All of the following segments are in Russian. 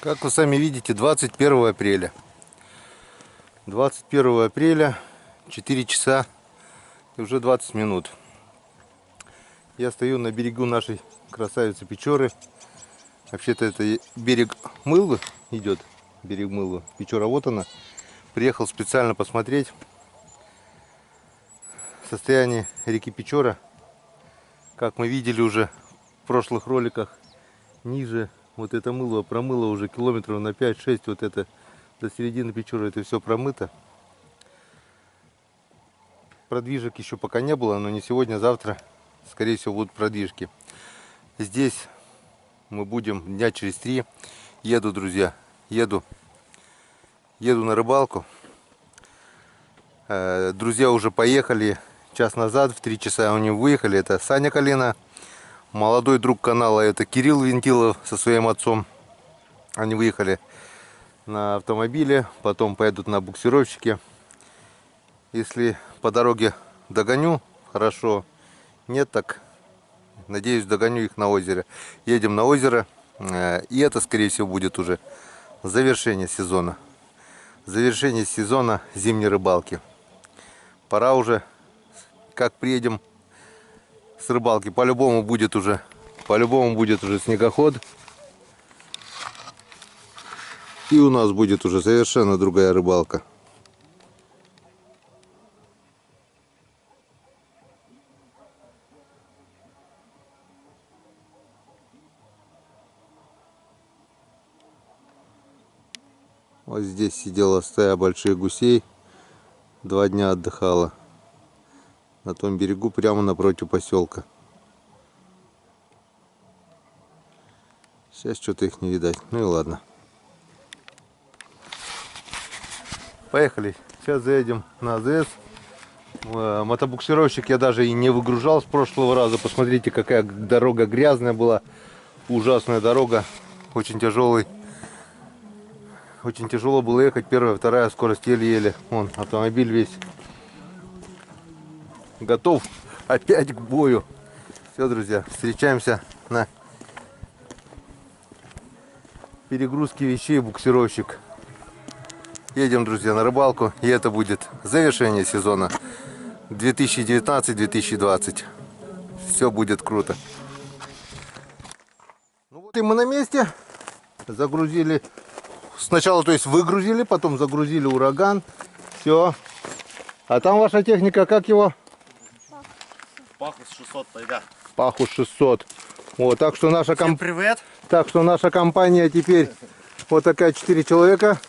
Как вы сами видите, 21 апреля. 21 апреля, 4 часа и уже 20 минут. Я стою на берегу нашей красавицы Печоры. Вообще-то это берег Мылвы идет. Берег Мылвы. Печора вот она. Приехал специально посмотреть состояние реки Печора. Как мы видели уже в прошлых роликах, ниже вот это Мылва промыло уже километров на 5-6. Вот это до середины Печоры это все промыто. Продвижек еще пока не было, но не сегодня, завтра, скорее всего, будут продвижки. Здесь мы будем дня через 3. Еду, друзья, еду на рыбалку. Друзья уже поехали час назад, в 3 часа они выехали. Это Саня Колена, молодой друг канала, это Кирилл Вентилов со своим отцом. Они выехали на автомобиле, потом поедут на буксировщике. Если по дороге догоню, хорошо. Нет, так надеюсь, догоню их на озере. Едем на озеро. И это, скорее всего, будет уже завершение сезона. Завершение сезона зимней рыбалки. Пора уже, как приедем с рыбалки, по-любому будет уже снегоход. И у нас будет уже совершенно другая рыбалка. Вот здесь сидела стая больших гусей. 2 дня отдыхала. На том берегу, прямо напротив поселка. Сейчас что-то их не видать. Ну и ладно. Поехали. Сейчас заедем на АЗС. Мотобуксировщик я даже и не выгружал с прошлого раза. Посмотрите, какая дорога грязная была. Ужасная дорога. Очень тяжелый. Очень тяжело было ехать. Первая, вторая скорость еле-еле. Вон, автомобиль весь готов опять к бою. Все, друзья, встречаемся на перегрузке вещей. Буксировщик. Едем, друзья, на рыбалку. И это будет завершение сезона 2019-2020. Все будет круто. Ну вот и мы на месте. Загрузили. Сначала, то есть, выгрузили, потом загрузили ураган. Все. А там ваша техника, как его? Пахус 600, тайга. Пахус 600. Вот, так что наша Всем привет. Так что наша компания теперь вот такая 4 человека.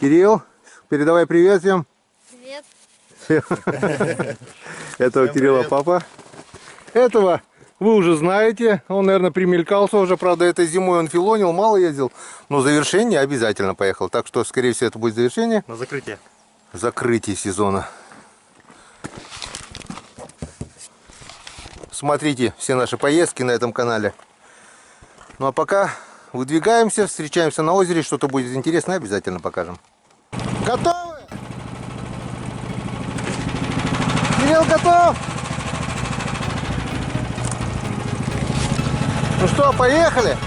Кирилл, передавай привет всем. Привет. Это у Кирилла папа. Этого вы уже знаете. Он, наверное, примелькался уже. Правда, этой зимой он филонил, мало ездил. Но завершение обязательно поехал. Так что, скорее всего, это будет завершение. На закрытие. Закрытие сезона. Смотрите все наши поездки на этом канале. Ну а пока выдвигаемся, встречаемся на озере. Что-то будет интересное, обязательно покажем. Готовы? Кирилл готов? Ну что, поехали?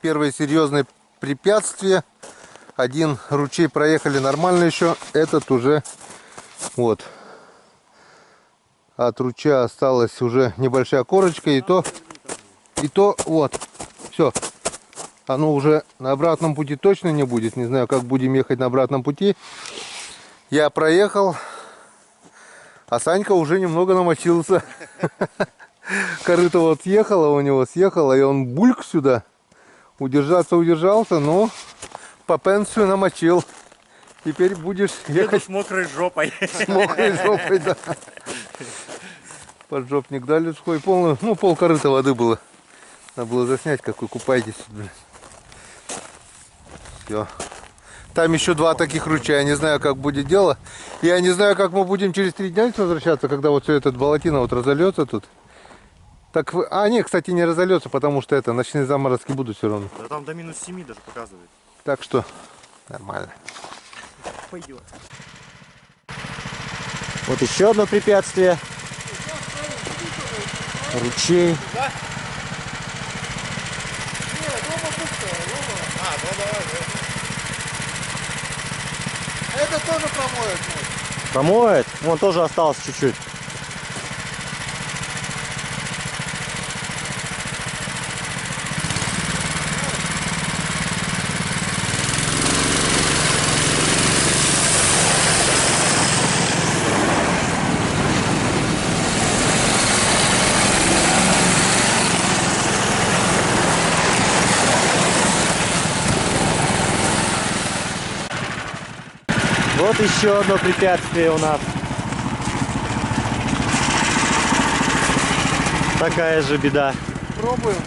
первое серьезное препятствие. Один ручей проехали нормально еще. Этот уже вот. От ручья осталась уже небольшая корочка. И то вот. Все. Оно уже на обратном пути точно не будет. Не знаю, как будем ехать на обратном пути. Я проехал. А Санька уже немного намочился. Корыто вот съехало у него, съехало. И он бульк сюда. Удержался, но по пенсию намочил. Теперь будешь ехать с мокрой жопой. с мокрой жопой, да. Поджопник дали сухой полную. Ну, пол корыта воды было. Надо было заснять, как вы купаетесь. Все. Там еще 2 таких ручья. Я не знаю, как будет дело. Я не знаю, как мы будем через 3 дня возвращаться, когда вот все этот болотина вот разольется тут. Так, нет, кстати, не разольется, потому что это ночные заморозки будут все равно. Да там до минус 7 даже показывает. Так что нормально. Пойдет. Вот еще одно препятствие. Ручей. Это тоже промоет. Промоет. Вон тоже осталось чуть-чуть. Вот еще одно препятствие у нас. Такая же беда. Пробуем.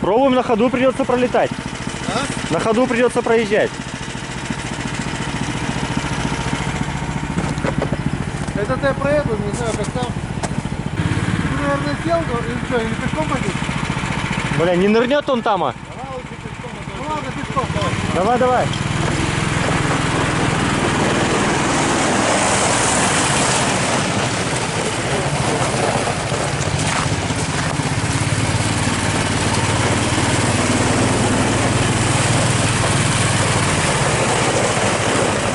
Пробуем, на ходу придется пролетать. А? На ходу придется проезжать. Это я проеду, не знаю, как там. Ты, наверное, сел, или что, или пешком пойдешь? Бля, не нырнет он там, а? Ну ладно, пешком, давай. Давай, давай.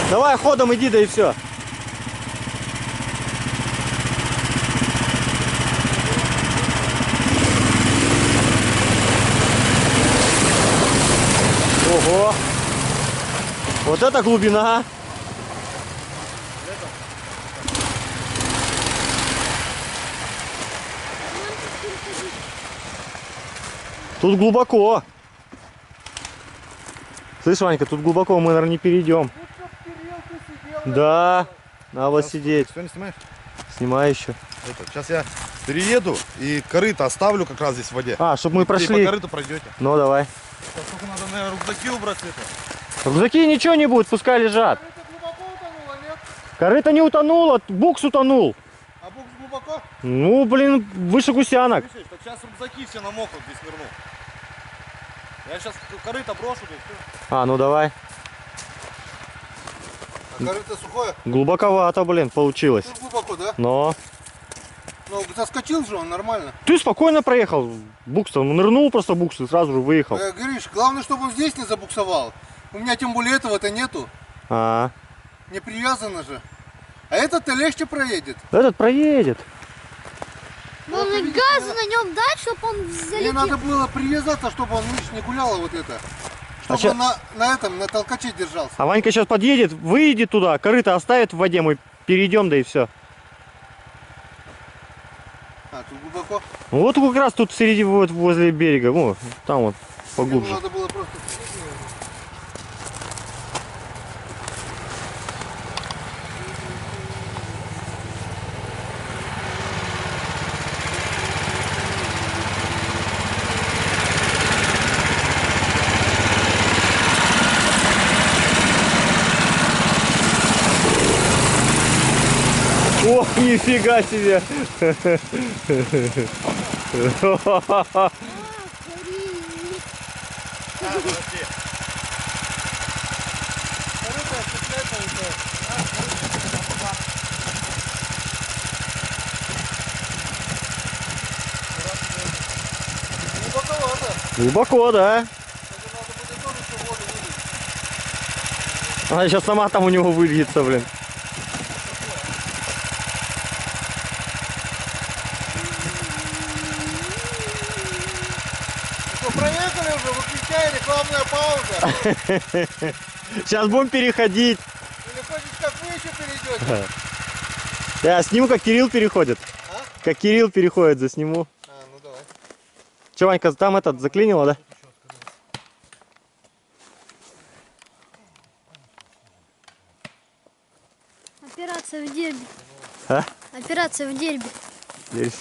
Давай ходом иди, да и все. Ого! Вот это глубина! Тут глубоко. Слышь, Ванька, тут глубоко, мы, наверное, не перейдем. Да, надо вот сидеть. Все, не снимаешь? Снимай еще. Сейчас я перееду и корыто оставлю как раз здесь в воде. А, чтобы мы И по прошли. корыту пройдете. Ну, давай. Сейчас только надо, наверное, рюкзаки убрать это. Рюкзаки ничего не будет, пускай лежат. Это глубоко утонуло, нет? Корыто не утонуло, букс утонул. А букс глубоко? Ну, блин, выше гусянок. Слышишь, так сейчас рюкзаки все намокнут, здесь нырну. Я сейчас корыто брошу, да и все. А, ну давай. А корыто сухое? Глубоковато, блин, получилось. Тут глубоко, да? Но Ну, заскочил же он нормально. ты спокойно проехал. Букс-то, он нырнул просто букс и сразу же выехал. Гриш, главное, чтобы он здесь не забуксовал. У меня тем более этого-то нету. А, Не привязано же. А этот-то легче проедет. этот проедет. Главное, газ на нем дать, чтобы он Мне залетел. надо было привязаться, чтобы он видишь, не гуляло вот это. Чтобы ща- он на толкаче держался. А Ванька сейчас подъедет, выйдет туда, корыто оставит в воде, мы перейдем, да и все. А, тут глубоко. Ну, вот как раз тут среди вот возле берега, вот, там вот, Ему поглубже. надо было просто... О, нифига себе! Глубоковато. Глубоко, да? Это Она сейчас сама там у него выльется, блин. Что, проехали уже? Выключай, рекламная пауза. Сейчас будем переходить. Или хочешь, как вы еще перейдете? Я сниму, как Кирилл переходит. А? Как Кирилл переходит, засниму. А, ну давай. Че, Ванька, там этот заклинило, да? Операция в дерби. А? Операция в дерби. Здесь.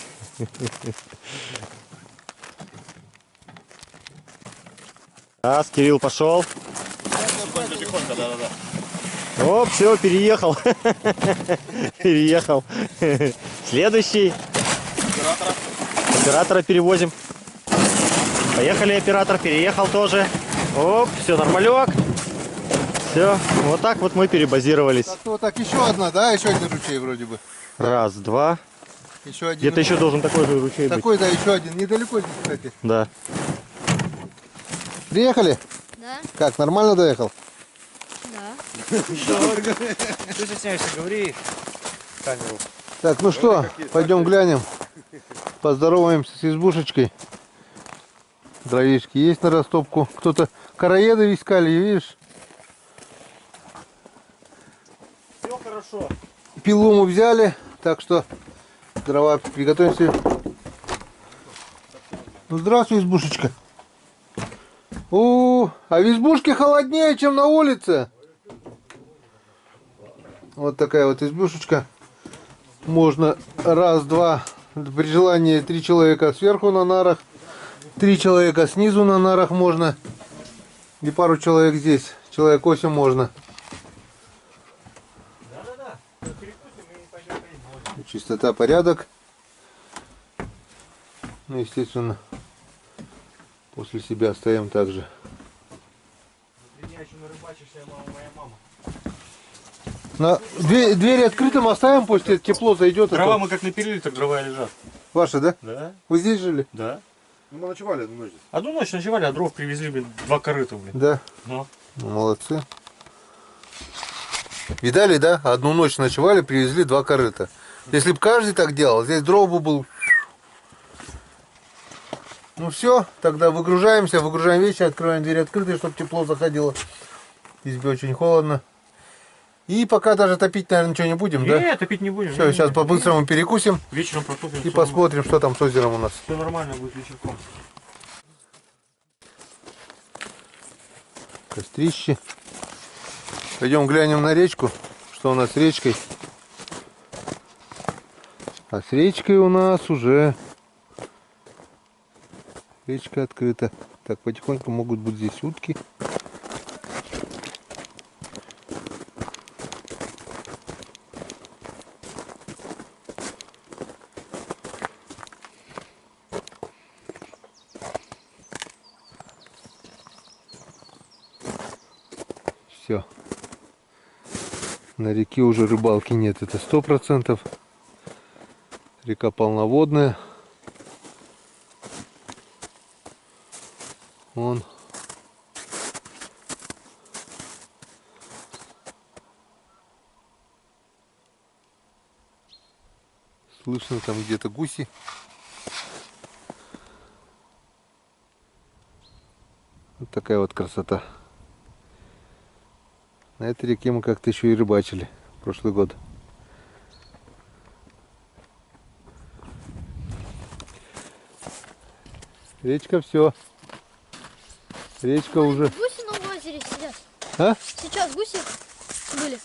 Раз, Кирилл пошел. Тихонько, да-да-да. Оп, все, переехал. Переехал. Следующий. Оператора. Оператора перевозим. Поехали, оператор переехал тоже. Оп, все, нормалек. Все, вот так вот мы перебазировались. Так, вот так, еще одна, да? Еще один ручей вроде бы. Раз, два. Еще один. Где-то еще должен такой же ручей быть. Такой, да, еще один. Недалеко здесь, кстати. Да. Приехали? Да? Как, нормально доехал? Да. Ты стесняешься, говори камеру. Так, ну что, пойдем глянем. Поздороваемся с избушечкой. Дровишки есть на растопку. Кто-то короеды искали, видишь? Все хорошо. Пилу мы взяли, так что дрова приготовимся. Ну, здравствуй, избушечка. А в избушке холоднее, чем на улице. Вот такая вот избушечка. Можно раз, два, при желании 3 человека сверху на нарах, 3 человека снизу на нарах можно. И пару человек здесь. Человек 8 можно. Чистота, порядок. Ну, естественно, после себя оставим также. Двери открытым оставим, пусть это тепло зайдет. Дрова мы как напилили, так дрова и лежат. Ваши, да? Да. Вы здесь жили? Да. Ну, мы ночевали одну ночь здесь. Одну ночь ночевали, а дров привезли, блин, 2 корыта, блин. Да. Ну. Молодцы. Видали, да? Одну ночь ночевали, привезли 2 корыта. Если бы каждый так делал, здесь дров бы был. Ну все, тогда выгружаемся, выгружаем вещи, открываем двери открытые, чтобы тепло заходило. В избе очень холодно. И пока даже топить, наверное, ничего не будем, да? Нет, топить не будем. Все, сейчас по-быстрому перекусим Вечером протопим. и посмотрим, что там с озером у нас. Все нормально будет вечерком. Кострище. Пойдем глянем на речку, что у нас с речкой. А с речкой у нас уже речка открыта. Так, потихоньку могут быть здесь утки. Все. На реке уже рыбалки нет, это 100%. Река полноводная. Вон. Слышно там где-то гуси. Вот такая вот красота. На этой реке мы как-то еще и рыбачили прошлый год. Речка все. Речка уже. Гуси на озере сидят. А? Сейчас гуси были.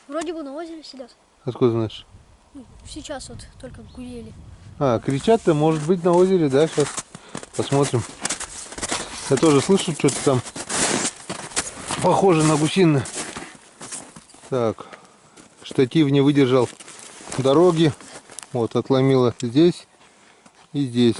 Вроде бы на озере сидят. Откуда знаешь? Ну, сейчас вот только гуляли. А, кричат-то, может быть, на озере, да? Сейчас посмотрим. Я тоже слышу что-то там похоже на гусиное. Так, штатив не выдержал дороги. Вот, отломила здесь и здесь.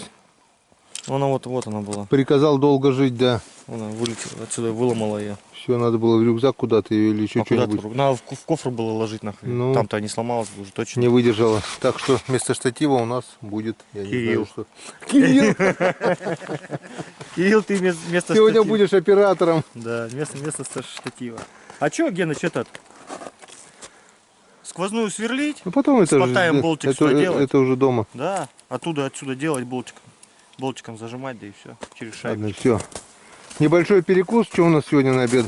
Она вот она была. Приказал долго жить, да. Она вылетела отсюда, выломала ее. Все, надо было в рюкзак куда-то ее или еще что-нибудь. Надо в кофр было ложить нахрен. Ну, Там-то не сломалась бы уже точно. Не выдержала. Так что вместо штатива у нас будет, я Кирилл. не знаю, что. Кирилл! Кирилл, ты вместо Сегодня штатива. будешь оператором. Да, вместо штатива. А чё, Геныч, этот? Сквозную сверлить? Ну потом это Спотаем же, болтик сюда делать. это уже дома. Да, отсюда делать болтиком. Болтиком зажимать, да и все. Через шайбу. Ладно, все. Небольшой перекус. Что у нас сегодня на обед?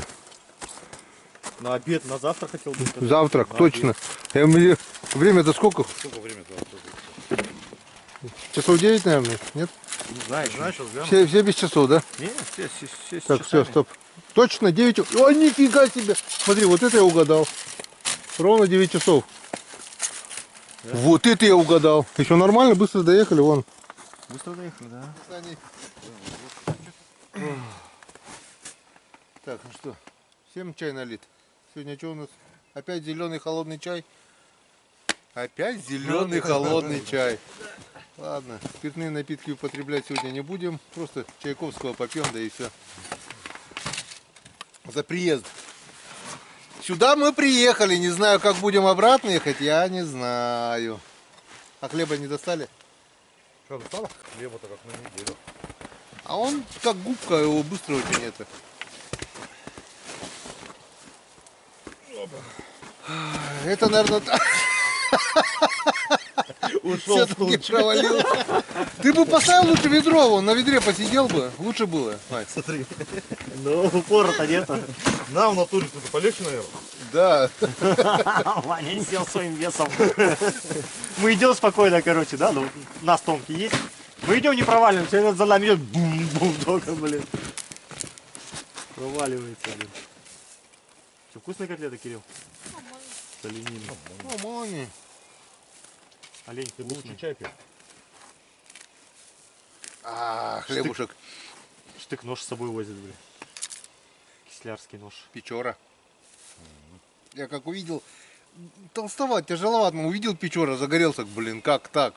На обед, на завтра хотел бы сказать. Завтрак, На точно. Время-то сколько? Сколько времени? Часов 9, наверное? Нет? Не знаю, Знаешь, сейчас гляну. Все без часов, да? Не, все с Так, все, часами. стоп. Точно 9. О, нифига себе! Смотри, вот это я угадал. Ровно 9 часов. Да? Вот это я угадал. Еще нормально, быстро доехали, вон. Быстро доехали, да? Так, ну что, всем чай налит. Сегодня что у нас? Опять зеленый холодный чай. Опять зеленый холодный чай. Ладно, спиртные напитки употреблять сегодня не будем. Просто чайковского попьем, да и все. За приезд. Сюда мы приехали. Не знаю, как будем обратно ехать, я не знаю. А хлеба не достали? Что, достало? Хлеба-то как на неделю. А он как губка, его быстро очень это. Это, наверное, Ушел все-таки провалился. Ты бы поставил лучше ведро, вон на ведре посидел бы, лучше было. Ай. Смотри. Ну, упора-то нету. На, в натуре что-то полегче, наверное. Да. Ваня не сел своим весом. Мы идем спокойно, короче, да? Ну, у нас тонкий есть. Мы идем, не проваливаемся, этот за нами идет бум-бум только, блин. Проваливается, блин. Что, вкусные котлеты, Кирилл? С олениной. Нормально. Олень, ты Лучше вкусный. чай пил. А, хлебушек. Штык-нож с собой возит, блин. Кислярский нож. Печора. Я как увидел, толстовать, тяжеловато, но увидел Печора, загорелся, блин, как так?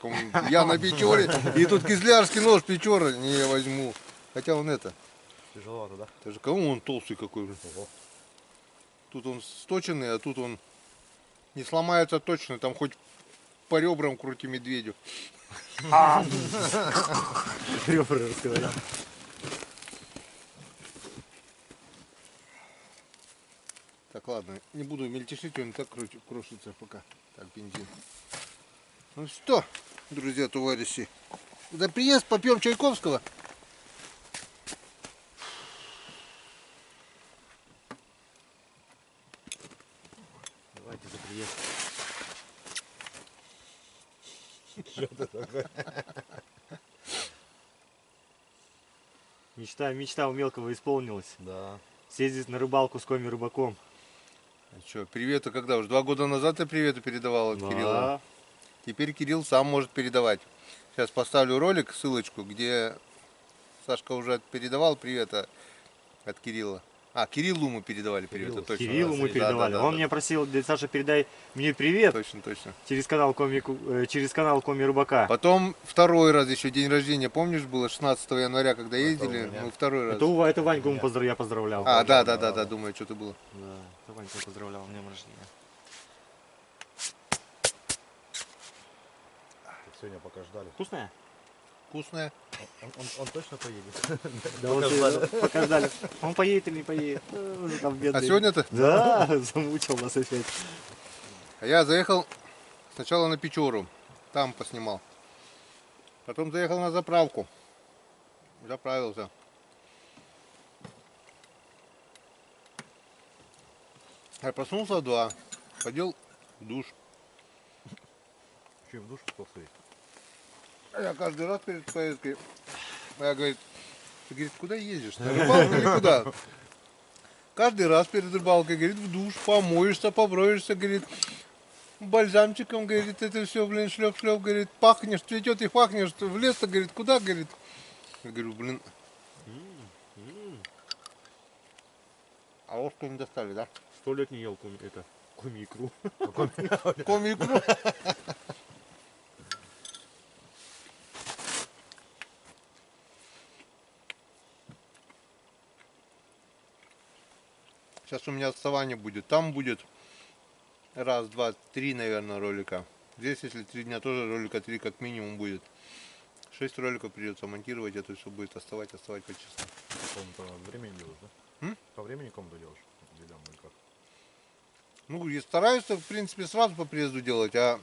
Я на Печоре, и тут кислярский нож Печора, не я возьму. Хотя он это, Тяжеловато, да? это же кому он толстый какой, блин. Тут он сточенный, а тут он не сломается точно, там хоть по ребрам крути медведю. Ребра рассказали. Так, ладно, не буду мельтешить, он так крошится пока. Так, бензин. Ну что, друзья, товарищи, за приезд попьем Чайковского. Давайте за приезд. Мечта у мелкого исполнилась. Да. Съездить на рыбалку с коми-рыбаком. Что, приветы когда? Уже 2 года назад я приветы передавал от Кирилла. Да. Теперь Кирилл сам может передавать. Сейчас поставлю ролик, ссылочку, где Сашка уже передавал привета от Кирилла. А, Кириллу мы передавали привет, точно. Кириллу мы Да, передавали. да, Он да. меня просил, дядя Саша, передай мне привет Точно, точно. через канал Коми Рыбака. Потом второй раз еще день рождения, помнишь, было 16 января, когда ездили, мы второй раз. Это Ваньку я поздравлял. А, да, думаю, что-то было. Да, это Ваньку поздравлял с днем рождения. Сегодня пока ждали. Вкусная? Вкусная. Он точно поедет. Да, вот пока ждали. Он поедет или не поедет? Уже там бедный. А сегодня-то? Да, замучил нас опять. А я заехал сначала на Печору, там поснимал. Потом заехал на заправку. Заправился. Я проснулся в 2, ходил в душ. Еще и в душ успел сходить. А я каждый раз перед поездкой, я говорит, ты, говорит, куда ездишь? На рыбалку или куда? Каждый раз перед рыбалкой, говорит, в душ, помоешься, поброешься, говорит, бальзамчиком, говорит, это все, блин, шлеп-шлеп, говорит, пахнешь, цветет и пахнешь, в лес-то, говорит, куда, говорит. Я говорю, блин. А ложку не достали, да? 100 лет не ел коми-икру. Коми-икру. Сейчас у меня отставание будет. Там будет раз, два, три, наверное, ролика. Здесь, если 3 дня, тоже ролика 3 как минимум будет. 6 роликов придется монтировать, это все будет оставать по часам. По времени делаешь, да? М? По времени кому-то делаешь? Делям или как? Ну, и стараюсь, в принципе, сразу по приезду делать, а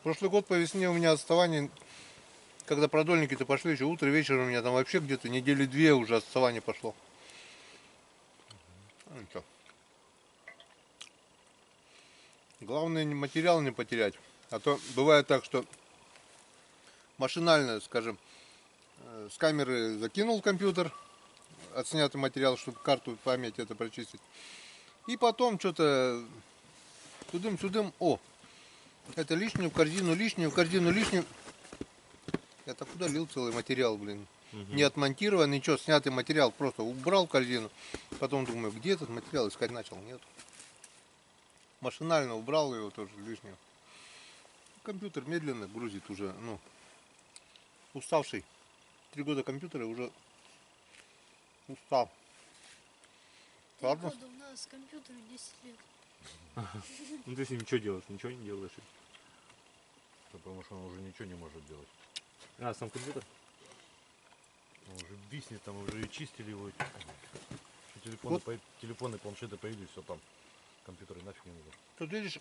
прошлый год по весне у меня отставание, когда продольники-то пошли, еще утро, вечер у меня там вообще где-то недели две уже отставание пошло. Ну, ничего. Главное, материал не потерять. А то бывает так, что машинально, скажем, с камеры закинул в компьютер отснятый материал, чтобы карту память это прочистить. И потом что-то тудым-сюдым, о, это лишнее в корзину, лишнее в корзину, лишнее. Я так куда лил целый материал, блин. Не отмонтирован, ничего, снятый материал, просто убрал в корзину. Потом думаю, где этот материал, искать начал, нет. Машинально убрал его тоже лишнее. Компьютер медленно грузит уже, ну, уставший. 3 года компьютера уже устал. Ладно. У нас компьютеру 10 лет. Ну ты с ним что делаешь? Ничего не делаешь. Потому что он уже ничего не может делать. А, сам компьютер? Он уже виснет, там уже и чистили его. Вот. Телефоны, планшеты появились, все там. Компьютеры нафиг не нужно. Тут видишь,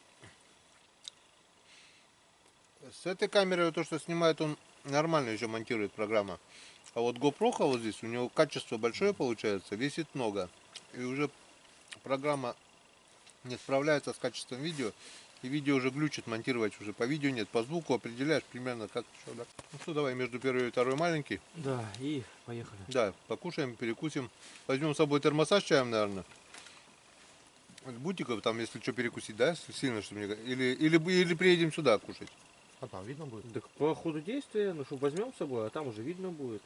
с этой камерой то, что снимает, он нормально еще монтирует программа. А вот GoPro вот здесь, у него качество большое получается, весит много. И уже программа не справляется с качеством видео. И видео уже глючит, монтировать уже по видео нет. По звуку определяешь примерно как что, да. Ну что, давай между первой и второй маленький. Да, и поехали. Да, покушаем, перекусим. Возьмем с собой термосаж чаем, наверное. Бутиков там, если что, перекусить, да? Сильно, что мне... Или приедем сюда кушать. А там видно будет? Так по ходу действия, ну что, возьмем с собой, а там уже видно будет.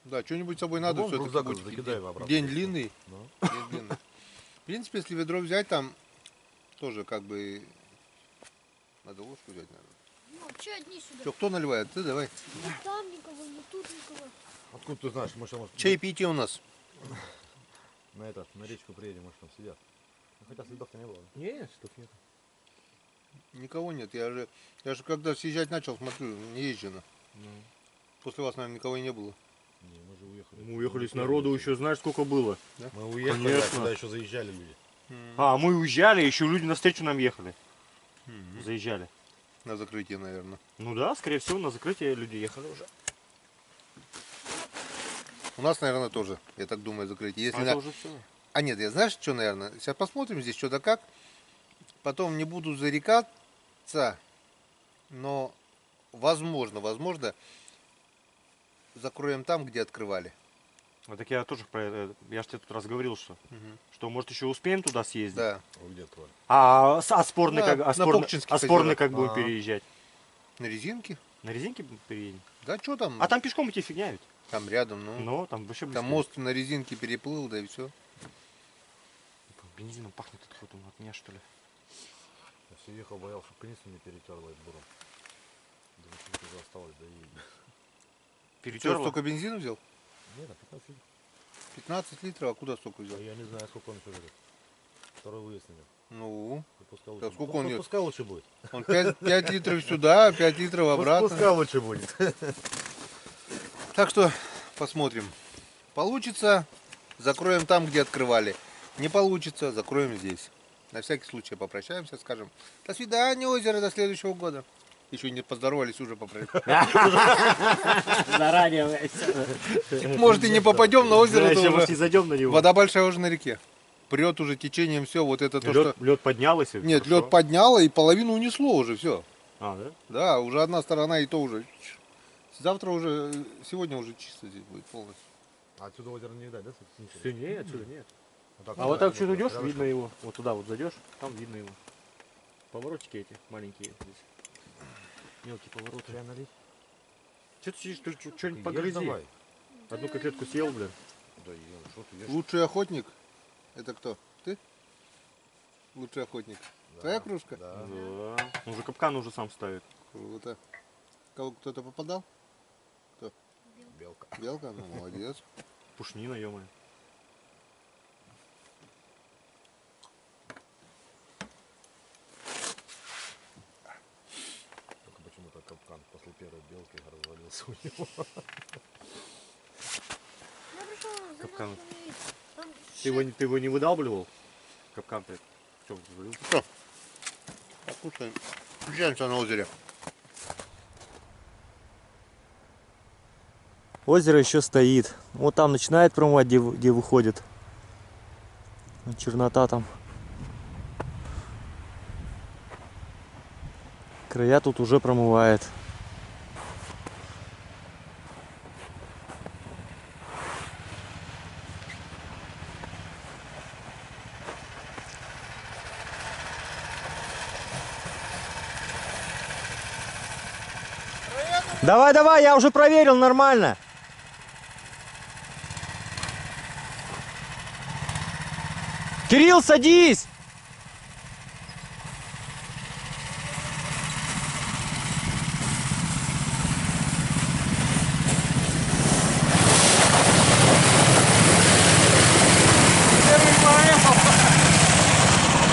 Да, что-нибудь с собой надо. Вон Все-таки рюкзак будет закидаем обратно. день длинный. Ну. День длинный. В принципе, если ведро взять, там тоже как бы... Надо ложку взять, наверное. Ну, че одни сюда? Что, кто наливает? Ты давай. Ни там никого, ни тут никого. Откуда ты знаешь? Мы сейчас Чаепитие у нас. на речку приедем, может там сидят. Ну, хотя следов-то не было. Не, что нет. Никого нет. Я же когда съезжать начал, смотрю, не езжено. После вас, наверное, никого и не было. Не, мы же уехали. Мы уехали с народу, еще знаешь, сколько было. Мы уехали, Конечно. а сюда еще заезжали люди. А, мы уезжали, еще люди навстречу нам ехали. Заезжали. На закрытие, наверное. Ну да, скорее всего, на закрытие люди ехали уже. У нас, наверное, тоже, я так думаю, закрытие. Если А на- это уже все. А нет, я знаешь, что, наверное? Сейчас посмотрим здесь, что да как. Потом не буду зарекаться, но возможно, закроем там, где открывали. Вот так я тоже про это, я же тебе тут раз говорил, что может еще успеем туда съездить. Да. А вы где открывали? А спорный Да, как, на а спорный, Покчинских а спорный озерах. как будем А. переезжать? На резинке? На резинке переедем? Да, что там? А там пешком идти фигня ведь. Там рядом, ну. Ну, там вообще Там быстрее. мост на резинке переплыл, да и все. Бензином пахнет откуда от меня, что ли? Я все ехал, боялся, чтобы конец не перетерло этот буром. Думаю, что уже осталось, да и... Что, Перетерло? столько бензина взял? Нет, а 15 литров. 15 литров, а куда столько взял? А я не знаю, сколько он еще жрет. Второй выезд снимет. Ну, Пускай Да лучше, сколько он пускай лучше будет. он 5 литров сюда, 5 литров обратно. Пускай лучше будет. Так что посмотрим. Получится, закроем там, где открывали. Не получится, закроем здесь. На всякий случай попрощаемся, скажем до свидания, озеро, до следующего года. Еще не поздоровались, уже попрощались. Заранее. Может и не попадем на озеро, Еще то может не уже зайдем на него. вода большая уже на реке. Прет уже течением все, вот это то, что... Лед поднялся. Нет, лед подняло и половину унесло уже, все. А, да? Да, уже одна сторона и то уже. Завтра уже, сегодня уже чисто здесь будет полностью. А отсюда озеро не видать, да? Все, нет, отсюда нет. так А вот так чуть идешь, рядышком. видно его. Вот туда вот зайдешь, там видно его. Поворотики эти маленькие здесь. Мелкие повороты. Чай налить? Че ты сидишь, ты что-нибудь Ешь погрызи. давай. Одну котлетку съел, блин. Да ем, что ты ешь? Лучший охотник? Это кто? Ты? Лучший охотник. Твоя кружка? Да. Да. Он уже капкан уже сам ставит. Круто. Кто-то попадал? Белка. Белка? Ну, молодец. Пушнина, ё-моё. Только почему-то капкан после первой белки развалился у него. Я пришел за Капкан. нашими, там Ты его не выдалбливал? Капкан-то. В чем развалился? Что? Слушай, включаемся на озере. Озеро еще стоит. Вот там начинает промывать, где выходит. Вот чернота там. Края тут уже промывает. Давай, давай, я уже проверил, нормально. Кирилл, садись!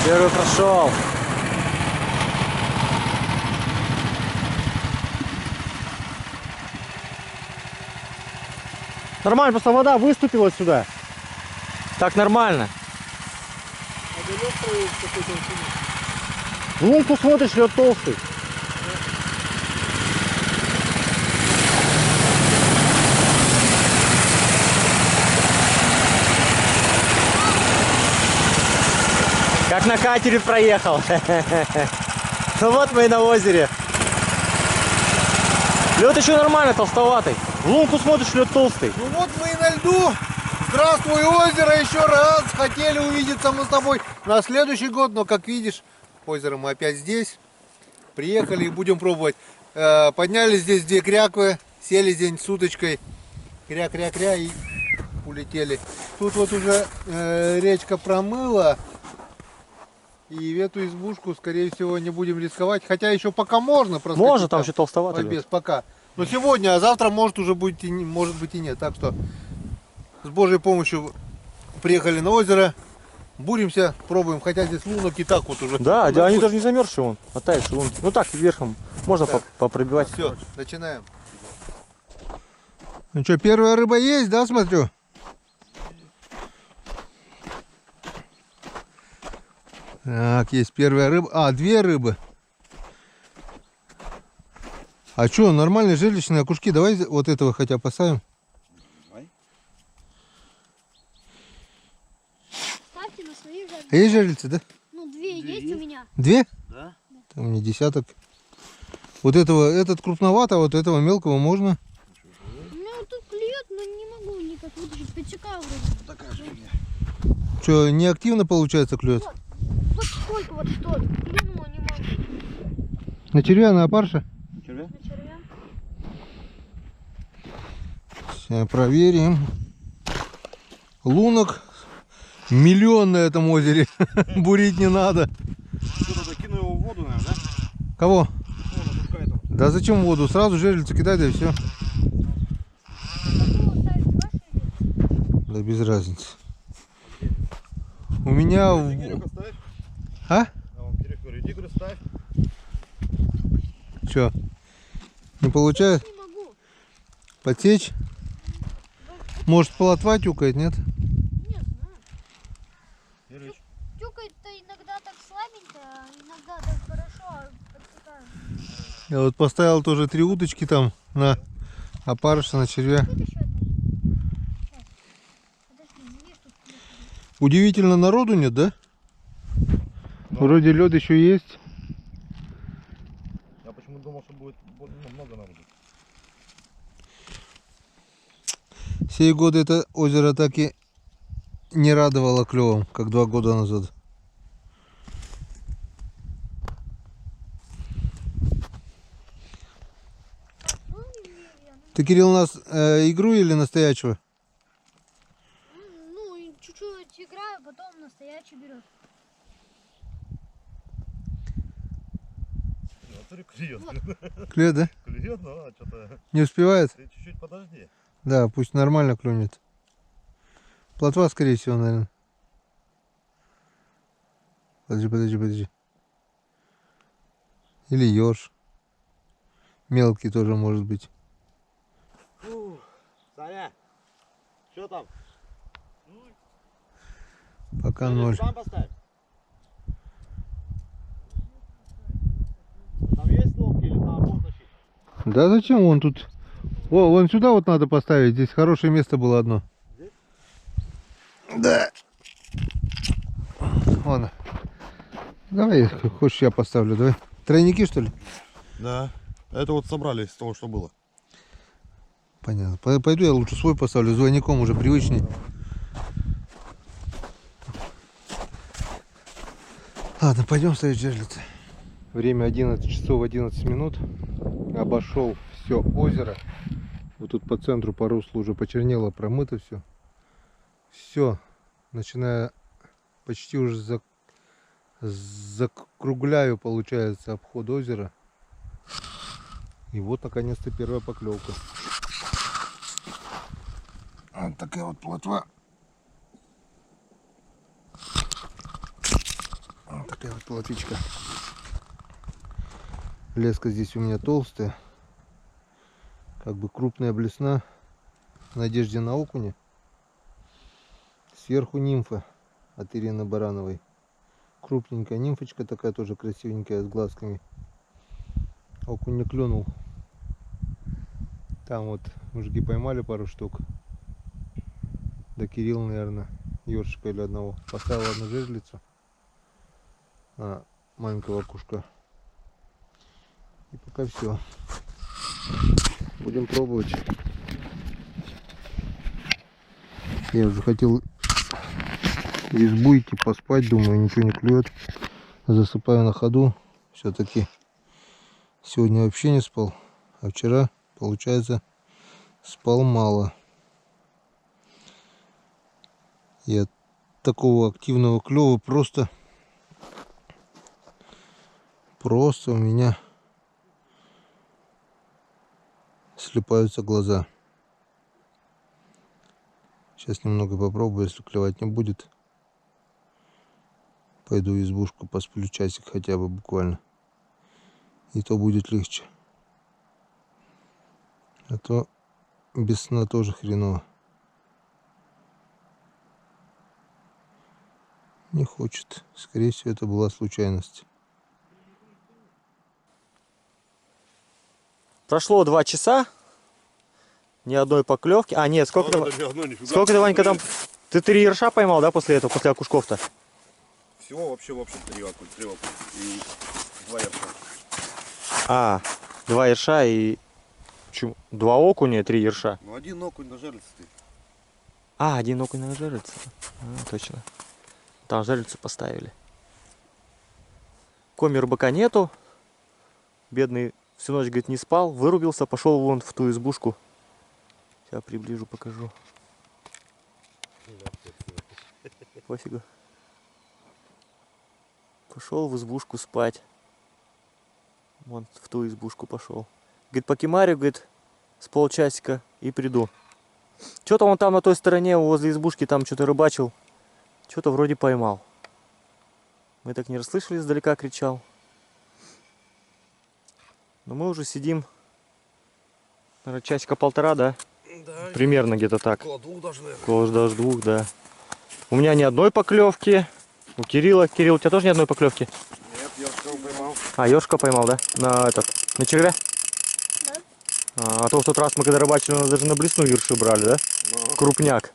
Первый прошел. Нормально, просто вода выступила сюда. Так нормально. В лунку смотришь, лед толстый. Как на катере проехал. Ну вот мы и на озере. Лед еще нормально, толстоватый. В лунку смотришь, лед толстый. Ну вот мы и на льду. Здравствуй, озеро, еще раз. Хотели увидеться мы с тобой на следующий год, но как видишь, озеро мы опять здесь. Приехали и будем пробовать. Подняли здесь 2 кряквы, сели здесь с уточкой. Кря-кря-кря и улетели. Тут вот уже речка промыла. И в эту избушку, скорее всего, не будем рисковать. Хотя еще пока можно. Можно, там еще толстоватый лед. Без пока. Но сегодня, а завтра может уже быть, может быть и нет. Так что с Божьей помощью приехали на озеро. Буримся, пробуем. Хотя здесь лунок и так вот уже. Да, они даже не замерзшие вон. Оттаившие лунки. Ну так, верхом. Можно попробивать. Все, начинаем. Ну что, первая рыба есть, да, смотрю? Так, есть первая рыба. А, 2 рыбы. А что, нормальные жерличные окушки. Давай вот этого хотя поставим. Ставьте на свои жерлицы. А есть жерлицы, да? Ну, 2 есть у меня. 2? Да? Там мне десяток. Вот этого, этот крупновато, а вот этого мелкого можно. У меня вот тут клюет, но не могу никак вытащить. Подсекаю вроде. Такая же фигня. Что, неактивно получается клюет? Вот сколько вот стоит. Клюнула, не могу. На червя, на опарша? Червя? На червя. Сейчас проверим. Лунок миллион на этом озере. Бурить не надо. Что-то закину его в воду, наверное, да? Кого? Вон, опускай там. Да зачем в воду? Сразу жерлицу кидай, да и все. Какого ставить? Ваши или? Да без разницы. У меня... Кирюха, ставь. А? А вон Кирюха говорит, иди, говорю, ставь. Че? Не получается? Не могу. Подсечь? Может, полотва тюкает, нет? Не знаю. Кирюч, Тюкает-то иногда так слабенько, а иногда так хорошо, а подсекаю. Я вот поставил тоже 3 удочки там на опарыша, на червя. Тут еще одна. Сейчас. Подожди, не вижу тут. Удивительно, народу нет, да? Вроде лед еще есть. я почему думал, что будет много народу. Сей год это озеро так и не радовало клевом, как 2 года назад. Ну, я, Ты, Кирилл, у нас игру или настоящего? ну, и чуть-чуть играю, потом настоящий берет. Смотри, клюет. Клюет, да? Клюет, но что-то... Не успевает? Ты чуть-чуть подожди. Да, пусть нормально клюнет. Плотва, скорее всего, наверное. Подожди. Или ёрш. Мелкий тоже может быть. Саня, что там? Пока 0. Сам поставь. Да зачем он тут? О, вон сюда вот надо поставить. Здесь хорошее место было одно. Да. Вон. Давай, хочешь я поставлю, давай. Тройники, что ли? Да. Это вот собрали из того, что было. Понятно. Пойду я лучше свой поставлю. С двойником уже привычней. Ладно, пойдем ставить жерлицы. Время 11 часов 11 минут. Обошел все озеро. Вот тут по центру, по руслу уже почернело, промыто все. Все, начиная почти уже закругляю, получается, обход озера. И вот наконец-то первая поклевка. Вот такая вот плотва. Вот такая вот плотвичка. Леска здесь у меня толстая. Как бы крупная блесна. В надежде на окуня. Сверху нимфа от Ирины Барановой. Крупненькая нимфочка такая, тоже красивенькая, с глазками. Окунь не клюнул. Там вот мужики поймали пару штук. Да Кирилл, наверное, ёршика или одного. Поставил одну жерлицу. Маленького окушка. И пока все. Будем пробовать. Я уже хотел в избу идти поспать, думаю, ничего не клюет. Засыпаю на ходу. Все-таки сегодня вообще не спал. А вчера, получается, спал мало. И от такого активного клёва просто у меня слипаются глаза. Сейчас немного попробую, если клевать не будет. Пойду в избушку, посплю часик хотя бы буквально. И то будет легче. А то без сна тоже хреново. Не хочет. Скорее всего, это была случайность. Прошло 2 часа. Ни одной поклевки. А, нет, сколько ты, Ванька, там... Ты 3 ерша поймал, да, после этого, после окушков-то? Всего вообще 3 окунь и 2 ерша. А, 2 ерша и... 2 окуня, 3 ерша. Ну, один окунь на жерлице стоит. А, один окунь на жерлице. Точно. Там жерлицу поставили. Коми рыбака нету. Бедный всю ночь, говорит, не спал. Вырубился, пошел вон в ту избушку. Сейчас приближу, покажу. Пофигу. Пошел в избушку спать. Вон в ту избушку пошел. Говорит, покемарю, говорит, с полчасика и приду. Что-то он там на той стороне, возле избушки, там что-то рыбачил. Что-то вроде поймал. Мы так не расслышали, издалека кричал. Но мы уже сидим, наверное, часика полтора, да? Да. Примерно где-то так. Около 2 даже, наверное. Около даже 2, да. У меня ни одной поклевки. У Кирилла. Кирилл, у тебя тоже ни одной поклевки? Нет, ёршка поймал. А, ёшка поймал, да? На червя? Да. А то в тот раз мы когда рыбачили, у нас даже на блесну ерши брали, да? Ну. Крупняк.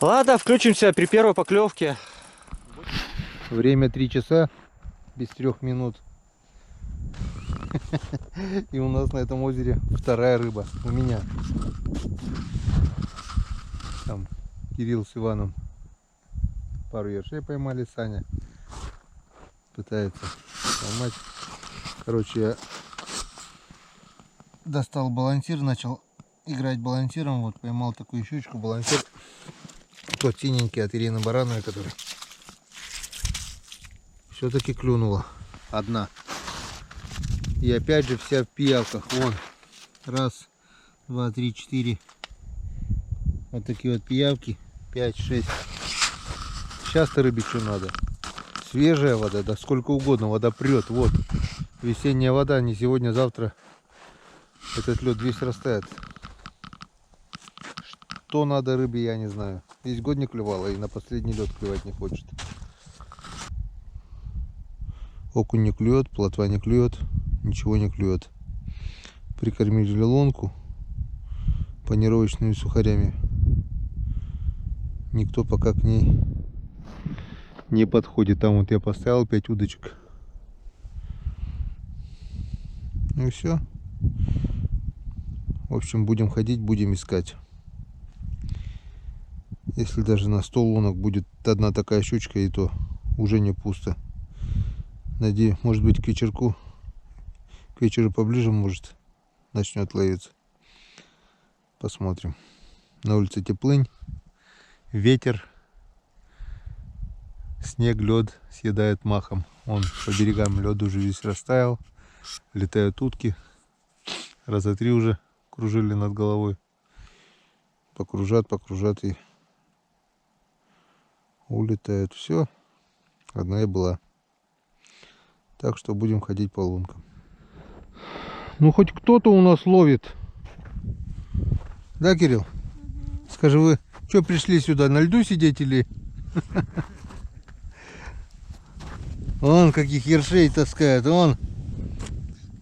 Ладно, включимся при первой поклевке. Время 3 часа без 3 минут. И у нас на этом озере вторая рыба. У меня. Там Кирилл с Иваном пару ершей поймали. Саня пытается поймать. Короче, я достал балансир, начал играть балансиром. Вот поймал такую щучку. Балансир тот синенький от Ирины Барановой, который все-таки клюнула. Одна. И опять же вся в пиявках. Вон. Раз, два, три, 4. Вот такие вот пиявки. 5, 6. Сейчас-то рыбе что надо? Свежая вода, да сколько угодно. Вода прет. Вот. Весенняя вода. Не сегодня, завтра этот лед весь растает. Что надо рыбе, я не знаю. Весь год не клевала и на последний лед клевать не хочет. Окунь не клюет, плотва не клюет, ничего не клюет. Прикормили лунку панировочными сухарями. Никто пока к ней не подходит. Там вот я поставил 5 удочек. Ну и все. В общем, будем ходить, будем искать. Если даже на 100 лунок будет одна такая щучка, и то уже не пусто. Надеюсь, может быть, к вечерку, к вечеру поближе, может, начнет ловиться. Посмотрим. На улице теплынь, ветер, снег, лед съедает махом. Он по берегам лед уже весь растаял. Летают утки. Раза 3 уже кружили над головой. Покружат и улетают. Все. Одна и была. Так что будем ходить по лункам. Ну хоть кто-то у нас ловит. Да, Кирилл? Скажи, вы что пришли сюда, на льду сидеть или... Вон каких ершей таскает, вон.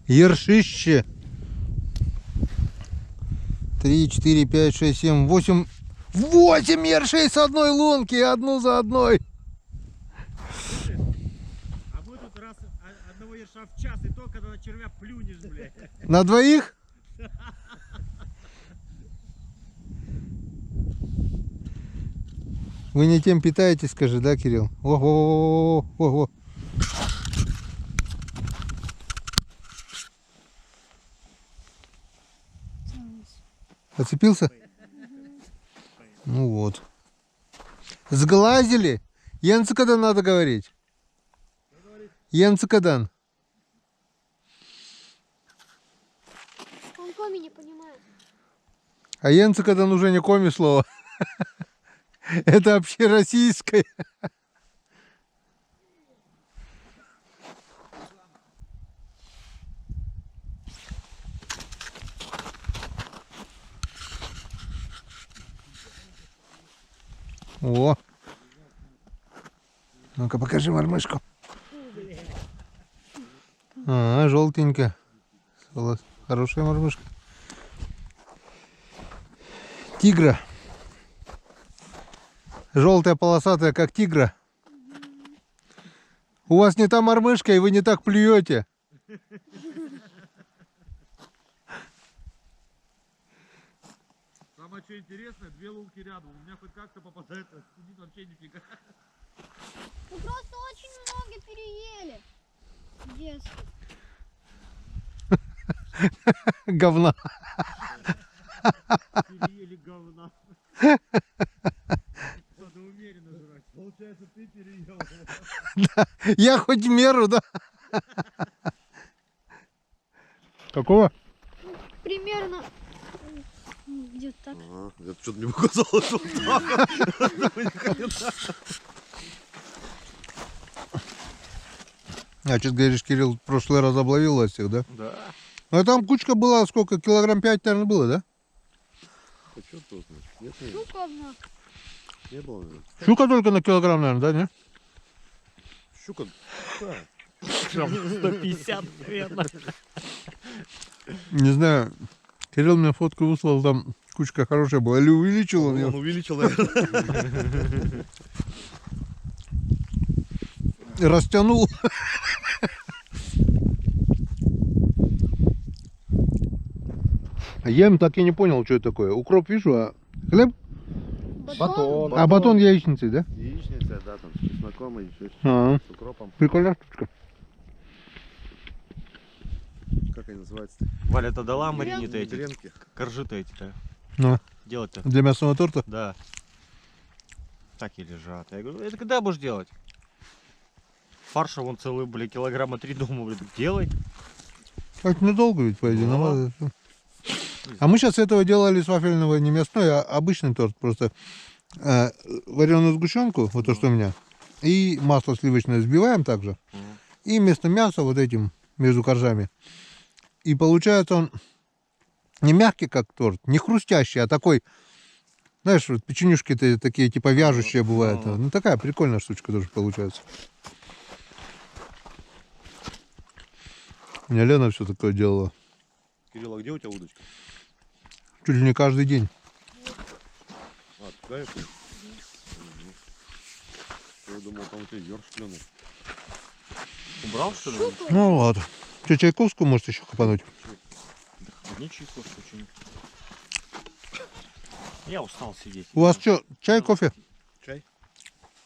Ершище. 3, 4, 5, 6, 7, 8. 8 ершей с одной лунки, одну за одной. А мы тут раз одного ерша в час, и то, когда на червя плюнешь, блядь. На двоих? Вы не тем питаетесь, скажи, да, Кирилл? Ого. Оцепился? Ну вот. Сглазили? Янцикадан надо говорить. Янцикадан. Он коми не понимает. А Янцикадан уже не коми слово. Это общероссийское. О! Ну-ка покажи мормышку. А, желтенькая. Хорошая мормышка. Тигра. Желтая полосатая, как тигра. У вас не та мормышка, и вы не так плюете. Самое что интересное, 2 лунки рядом. У меня хоть как-то попадает, а сидит вообще нифига. Мы просто очень много переели. В детстве. Говна. Переели говна. Надо умеренно жрать. Получается, ты переел. Я хоть в меру, да? Какого? Примерно где-то так. Я что-то не показалось, что А, что говоришь, Кирилл, в прошлый раз обловил ластик, да? Да. А там кучка была, сколько, килограмм 5, наверное, было, да? А что тут? Нет, Штука одна. не было, наверное. Щука только на килограмм, наверное, да, не? Щука, да. 150, наверное. Не знаю. Кирилл мне фотку выслал, там кучка хорошая была. Или увеличил он Он ее? увеличил, наверное. Растянул. Я им так и не понял, что это такое. Укроп вижу, а хлеб? Батон. А батон яичницей, да? Яичница, да, там, с чесноком и еще А, с укропом. прикольная штучка. Как они называются-то? Валя-то дала Марине-то эти, Гренки. коржи-то эти-то. Ну, Делать-то? для мясного торта. Да. Так и лежат. Я говорю, это когда будешь делать? Фарша вон целый, бля, килограмма 3 дома, бля, так делай. Это недолго ведь, по идее. Ну, надо. А мы сейчас этого делали с вафельного не мясной, а обычный торт. Просто вареную сгущенку, вот то, что у меня, и масло сливочное взбиваем также. И вместо мяса вот этим между коржами. И получается он не мягкий, как торт, не хрустящий, а такой, знаешь, вот печенюшки-то такие типа вяжущие бывают. Ну такая прикольная штучка тоже получается. У меня Лена все такое делала. Кирилл, а где у тебя удочка? Чуть ли не каждый день. А, ты знаешь? Я думал, там у тебя ёрш клюнул. Убрал, что ли? Ну ладно. Что, Чайковскую может еще хапануть? Не чайку, почему? Я устал сидеть. У вас что, чай, кофе? Чай?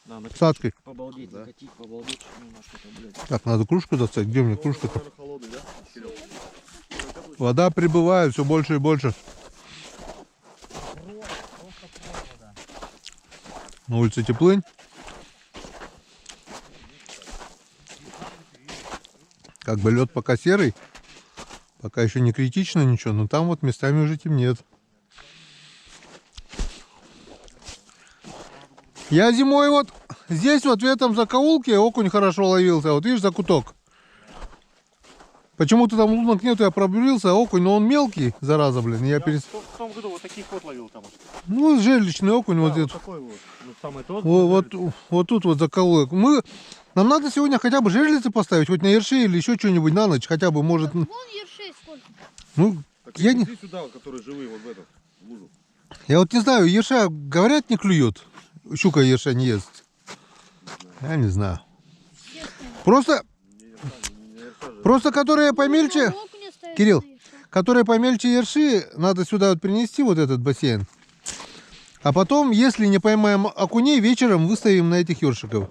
Да, накатить, Сладкий. побалдеть, Да. накатить, побалдеть. Ну, на что-то, блядь. Так, надо кружку достать. Где у меня кружка? Наверное, холодный, да? Кирилл? Вода прибывает все больше и больше. На улице теплынь. Как бы лед пока серый. Пока еще не критично ничего, но там вот местами уже темнеет. Я зимой вот здесь вот в этом закоулке окунь хорошо ловился. Вот видишь, закуток. Почему-то там лунок нету, я пробурился, окунь, но он мелкий, зараза, блин. Я перес... В том году вот таких вот ловил там. Ну, жерличный окунь, вот Вот этот. такой вот. Ну, самый тот. Вот тут вот закоулок. Нам надо сегодня хотя бы жерлицы поставить, хоть на ерши или еще что-нибудь на ночь, хотя бы, может, Вон ершей сколько. ну, Так я не, иди сюда, которые живые, вот в эту в лужу. я вот не знаю, ерша, говорят, не клюет, щука ерша не ест. Я не знаю. Просто, которые помельче, Кирилл, которые помельче ерши, надо сюда вот принести вот этот бассейн. А потом, если не поймаем окуней, вечером выставим на этих ершиков.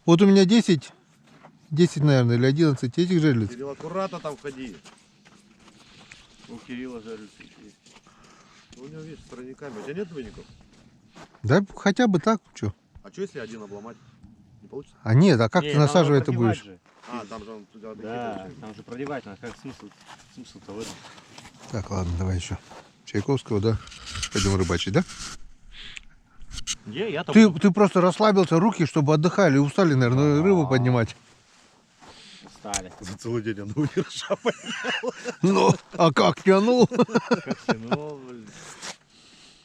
Вот у меня 10, наверное, или 11 этих жерлиц. Кирилл, аккуратно там ходи. У Кирилла жерлицы есть. Ну, у него, видишь, с тройниками. У тебя нет двойников? Да хотя бы так, что. А что если один обломать? Не получится? А нет, а как Не, ты надо насаживать это продевать будешь? же. А, там же он туда Да, получается. там же продевать надо. Как смысл-то в этом? Так, ладно, давай еще. Чайковского, да? Пойдем рыбачить, да? Где? Я там Ты просто расслабился, руки, чтобы отдыхали, устали, наверное, рыбу поднимать. устали. За целый день он удержал. Ну, а как тянул? Как тянул, блин.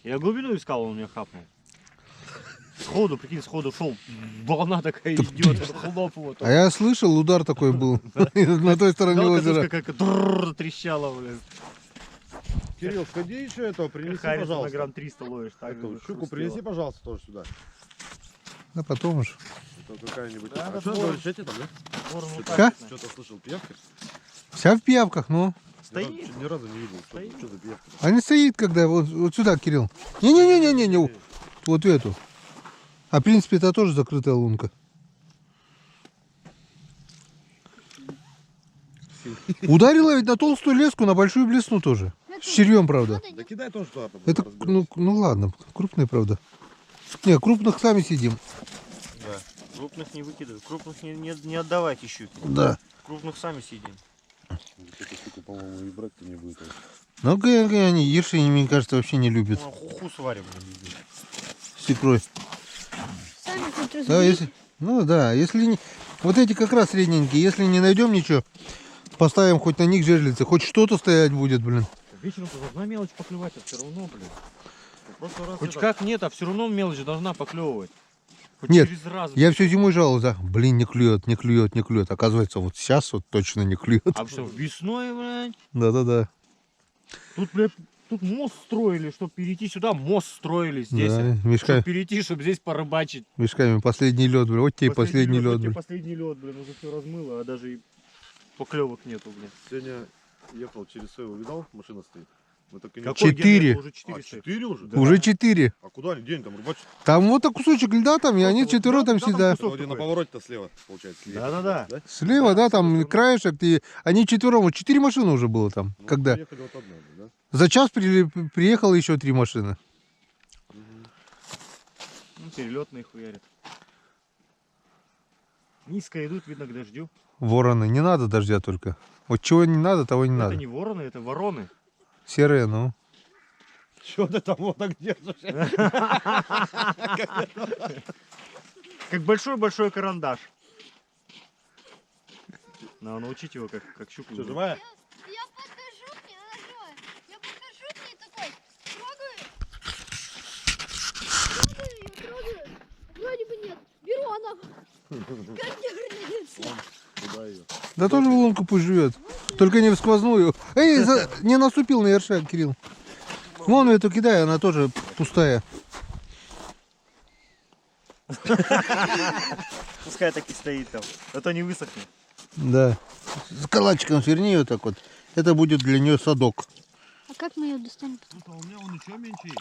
Я глубину искал, он меня хапнул. Сходу, прикинь, сходу шел. Волна такая идет, хлоп вот. А я слышал, удар такой был на той стороне озера. Как трещала, блин. Кирилл, сходи еще этого, принеси, Харис на пожалуйста. грамм 300 ловишь. Так Эту же щуку хрустело. принеси, пожалуйста, тоже сюда. Да потом уж. Это какая-нибудь. Да, А да, что вот. говоришь, эти там, да? Ворон вот Ка? так, Что-то слышал, пиявки? Вся в пиявках, ну. Стоит. Ни разу не видел. Стоит. Что за пиявки? Они стоит, когда вот сюда, Кирилл. Не-не-не-не-не, вот в эту. А в принципе это тоже закрытая лунка. Ударила ведь на толстую леску, на большую блесну тоже. С червем, правда. Да кидай тоже туда. потом Это, разберемся. ну ладно, крупные, правда. Не, крупных сами сидим. Да. Крупных не выкидывай, крупных не отдавайте щуки. Да. Крупных сами сидим. Эту штуку, по-моему, и брать-то не будет. Но они ерши, мне кажется, вообще не любят. Ну, хуху сварим. С икрой. Сами хоть Да, разберите. если, ну да, если не, вот эти как раз средненькие, если не найдем ничего, поставим хоть на них жерлицы, хоть что-то стоять будет, блин. Вечером-то должна мелочь поклевать, а все равно, блин. В прошлый раз Хоть это- как нет, а все равно мелочь должна поклевывать. Хоть Нет, через раз. Я всю зимой жаловался, блин, не клюет, не клюет, не клюет. Оказывается, вот сейчас вот точно не клюет. А что, весной, блядь? Да-да-да. Тут, блядь, тут мост строили, чтобы перейти сюда, мост строили здесь. Да, Чтобы перейти, чтобы здесь порыбачить. мешками последний лед, блин. Вот тебе последний лед, вот тебе блин. последний лед, блин, уже все размыло, а даже и поклевок нету, блин. Сегодня ехал через Соево, видал, машина стоит. Мы так и не... Какой Четыре. геометр? Уже 4 А, стоит. 4 уже? Уже 4. А куда они? Где они там рыбачат? Там вот так кусочек льда там, и они вот четверо там да, там сидят. кусок. Вроде на такой. повороте-то слева, получается. Да-да-да. Слева, да, Да, там слева. краешек, и они четвером, вот 4 машины уже было там. Ну, Когда? Ехали вот одна, да? За час приехало еще 3 машины. Ну, перелетные хуярят. Низко идут, видно, к дождю. Вороны. Не надо дождя только. Вот чего не надо, того не Это надо. не вороны, это вороны. Серые, ну. Что ты там вот так держишь? Как большой-большой карандаш. Надо научить его, как щуку. Что, ловить. живая? Я подхожу к ней, она живая. Я подхожу к ней такой, трогаю ее. Вроде бы нет. Беру, она как дернется. туда ее. Да тоже в лунку пусть живет. Только не в сквозную. Эй, не наступил на ерша, Кирилл. Вон эту кидай, она тоже пустая. Пускай так и стоит там, а то не высохнет. Да. С калачиком сверни ее так вот. Это будет для нее садок. А как мы ее достанем? А у меня он еще меньше есть.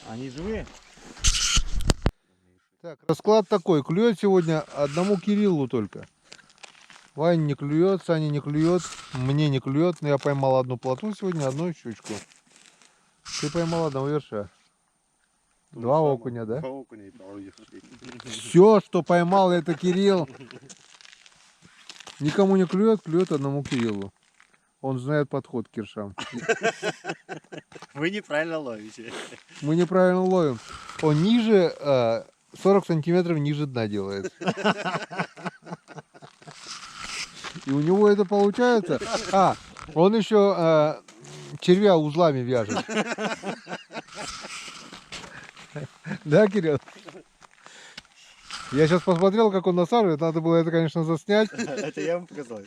Они живые? Так, расклад такой. Клюет сегодня одному Кириллу только. Ваня не клюет, Саня не клюет, мне не клюет. Но я поймал одну плотву сегодня, одну щучку. Ты поймал одного ерша. Два окуня, да? Два окуня и пару ершей. Все, что поймал, это Кирилл. Никому не клюет, клюет одному Кириллу. Он знает подход к киршам. Вы неправильно ловите. Мы неправильно ловим. Он ниже, 40 сантиметров ниже дна делает. И у него это получается. Он еще червя узлами вяжет. Да, Кирилл? Я сейчас посмотрел, как он насаживает. Надо было это, конечно, заснять. Это я вам показал.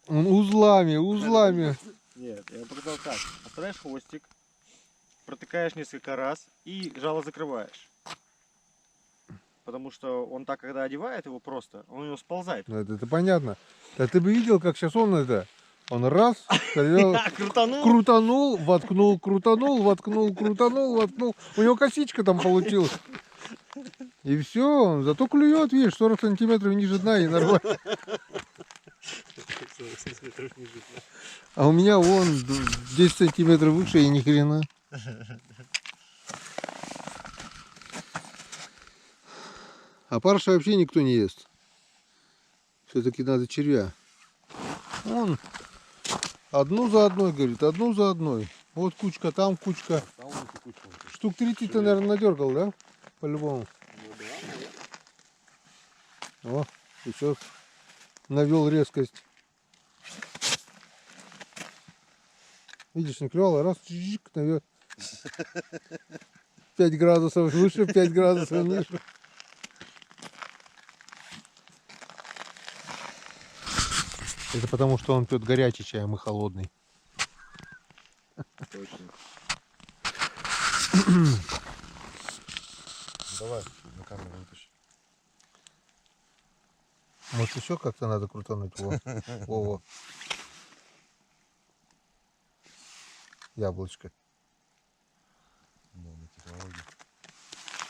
Он узлами. Нет, я вам показал как. Оставляешь хвостик, протыкаешь несколько раз и жало закрываешь. Потому что он так, когда одевает его просто, он у него сползает. Ну, это понятно. Да ты бы видел, как сейчас он это... Он раз, крутанул, воткнул, крутанул, воткнул, крутанул, воткнул. У него косичка там получилась. И все, зато клюет, видишь, 40 сантиметров ниже дна и нормально. А у меня вон 10 сантиметров выше и ни хрена. А парша вообще никто не ест. Все-таки надо червя. Он одну за одной, говорит, одну за одной. Вот кучка, там кучка. Там вон эти кучки. Штук 30 ты, наверное, надергал, да? По-любому. О, сейчас навел резкость. Видишь, не клевало, раз, чик, навел. 5 градусов выше, 5 градусов ниже. Это потому, что он пьет горячий чай, а мы холодный. Точно. Давай на камеру вытащи. Может, еще как-то надо крутануть? Во. Яблочко. Да, на технологии.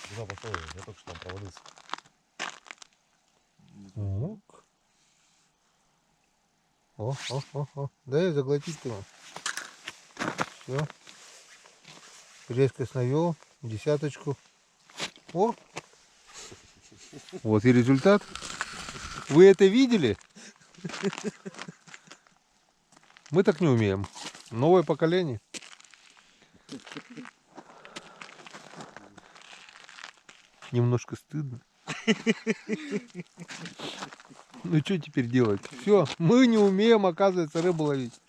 Куда пошел? Я только что там провалился. Так. О. Дай заглотить его. Все. Резкость навел. Десяточку. О! Вот и результат. Вы это видели? Мы так не умеем. Новое поколение. Немножко стыдно. Ну что теперь делать? Все, мы не умеем, оказывается, рыбу ловить.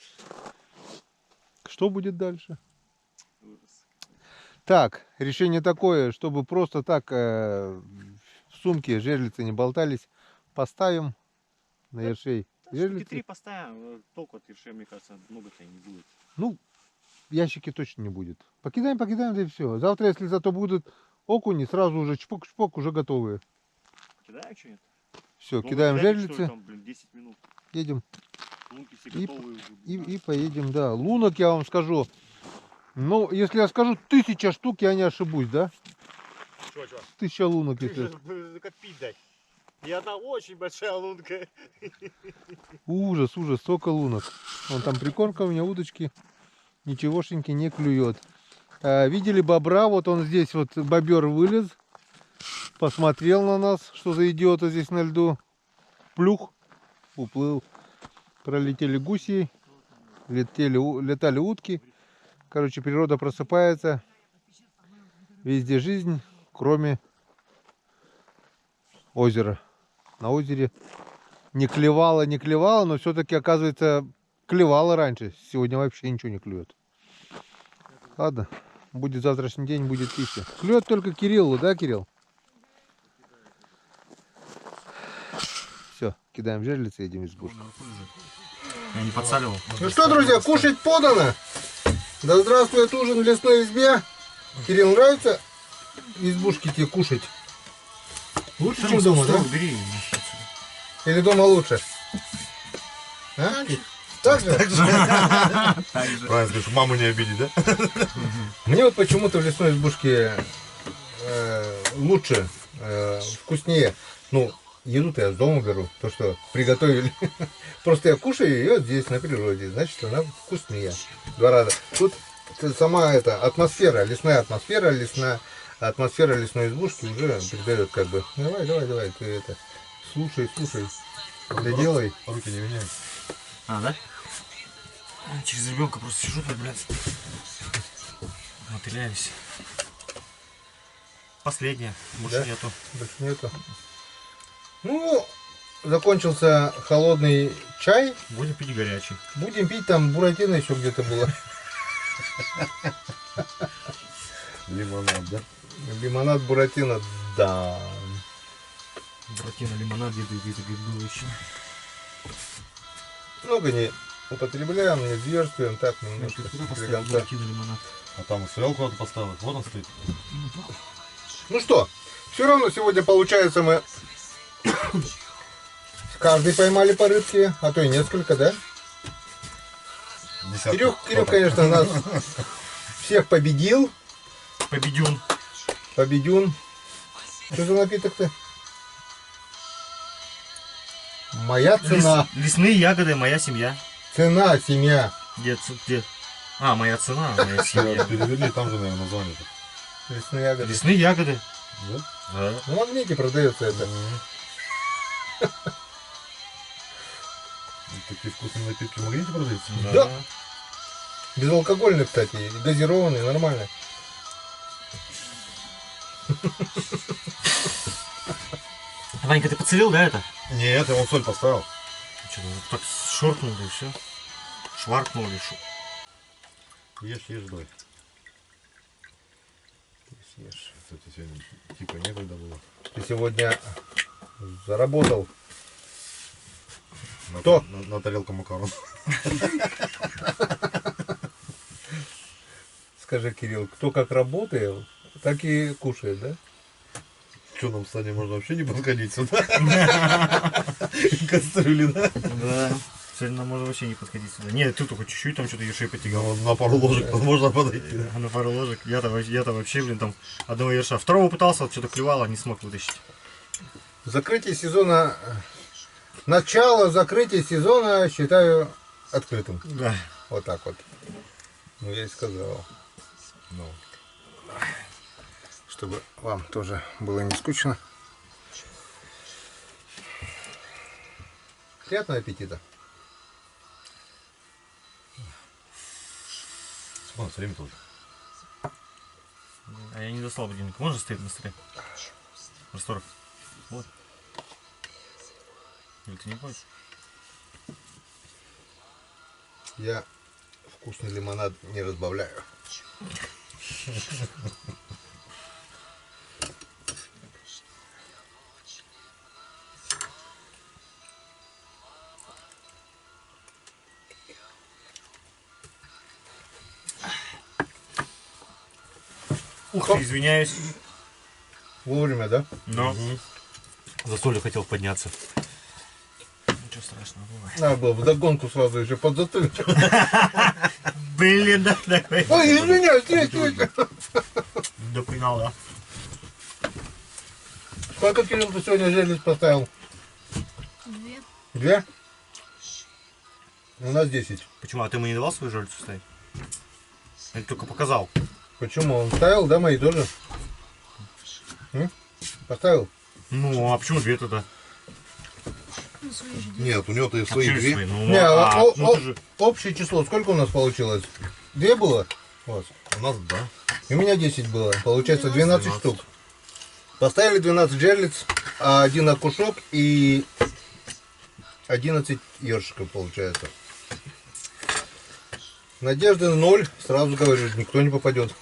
Что будет дальше? Так, решение такое, чтобы просто так в сумке жерлицы не болтались. Поставим на ершей Штуки жерлицы. 3 поставим, толку от ершей, мне кажется, много-то и не будет. Ну, ящики точно не будет. Покидаем, да и все. Завтра, если зато будут окуни, сразу уже чпок-чпок, уже готовые. Кидаем что-нибудь? Все, кидаем жерлицы, Там, 10 минут. едем Лунки все И- готовые. и поедем, да. Лунок я вам скажу. Ну, если я скажу 1000 штук, я не ошибусь, да? Чё? 1000 лунок, если... Как пить дать. И одна очень большая лунка. Ужас, столько лунок. Вон там прикормка у меня, удочки. Ничегошеньки не клюет. Видели бобра? Вот он здесь, вот бобер вылез. Посмотрел на нас, что за идиота здесь на льду. Плюх, уплыл. Пролетели гуси, летали утки. Короче, природа просыпается. Везде жизнь, кроме озера. На озере не клевало, но все-таки, оказывается, клевало раньше. Сегодня вообще ничего не клюет. Ладно, будет завтрашний день, будет тише. Клюет только Кириллу, да, Кирилл? Все, кидаем жерлицы и едем в избушку. Я не подсаливал. Ну что, друзья, кушать подано. Да здравствует ужин в лесной избе. Кирилл, нравится в избушке тебе кушать? Лучше, чем дома, да? Бери. Или дома лучше? А? Так же? Правильно скажешь, маму не обидеть, да? Мне вот почему-то в лесной избушке лучше, вкуснее. Ну, еду-то я с дома беру, то что приготовили. Просто я кушаю ее здесь, на природе, значит, она вкуснее. 2 раза. Тут сама эта атмосфера, лесная атмосфера, атмосфера лесной избушки уже передает как бы. Давай, ты это, слушай, да делай. Руки не меняют. А, да? Через ребенка просто сижу, блядь. Мотыляюсь. Последняя. Больше Да? нету. Больше нету. Ну, закончился холодный чай. Будем пить горячий. Будем пить, там буратино еще где-то было. Лимонад, да? Лимонад буратино, да. Буратино, лимонад где-то был еще. Много не употребляем, не зверствуем, так немножко. Ты куда для поставил конца. буратино, лимонад? А там сериал куда-то поставил. Вот он стоит. Ну что, все равно сегодня получается мы каждый поймали по рыбке, а то и несколько, да? Десятку. Кирюх, конечно, нас всех победил. Победюн. Что за напиток-то? Моя цена. Лесные ягоды, моя семья. Цена, семья. Где? А, моя цена, моя семья. Перевели, там же, наверное, название. Лесные ягоды. Лесные ягоды. Да? Да. В магните продается это. Такие вкусные напитки в магните продаются? Да. Безалкогольный, кстати, и газированный, нормально. Ванька, ты подсолил, да, это? Нет, я вон соль поставил. Что-то так шоркнули и все. Шваркнули. Ешь, давай. Съешь. Кстати, сегодня типа некогда было. Ты сегодня заработал. На, Кто? На тарелку макарон. Скажи, Кирилл, кто как работает, так и кушает, да? Что нам с Саней можно вообще не подходить сюда? Кастрюли, да? Да. Сегодня нам можно вообще не подходить сюда. Нет, ты только чуть-чуть там что-то ерши потягал. На пару ложек можно подойти. А на пару ложек. Я-то вообще, блин, там одного ерша. Второго пытался, вот что-то клевало, не смог вытащить. Закрытие сезона, начало закрытия сезона считаю открытым. Да. Вот так вот. Ну, я и сказал. Ну. Чтобы вам тоже было не скучно. Приятного аппетита. Смотри, время тоже. А я не достал будильник. Можно стоит на столе? Растворок. Вот. Или ты не хочешь? Я вкусный лимонад не разбавляю. Ух ты, извиняюсь. Вовремя, да? Но за солью хотел подняться. Ничего страшного, бывает. Надо было вдогонку сразу еще подзатыльник. Блин, да, такой. Ой, извиняюсь, здесь. До финала. Сколько, Кирилл, ты сегодня жерлиц поставил? 2. 2? У нас 10. Почему? А ты ему не давал свою жольцу ставить? Я только показал. Почему? Он ставил, да, мои тоже? Поставил? Ну, а почему 2 тогда? Ну, свои же. Нет, у него-то и А свои почему две. свои? Ну, Не, ну ты же... общее число сколько у нас получилось? 2 было? Вот. У нас, да. И у меня 10 было. Получается 12 12. штук. Поставили 12 жерлиц, 1 окушок и 11 ёршиков получается. Надежды 0, сразу говорю, никто не попадет.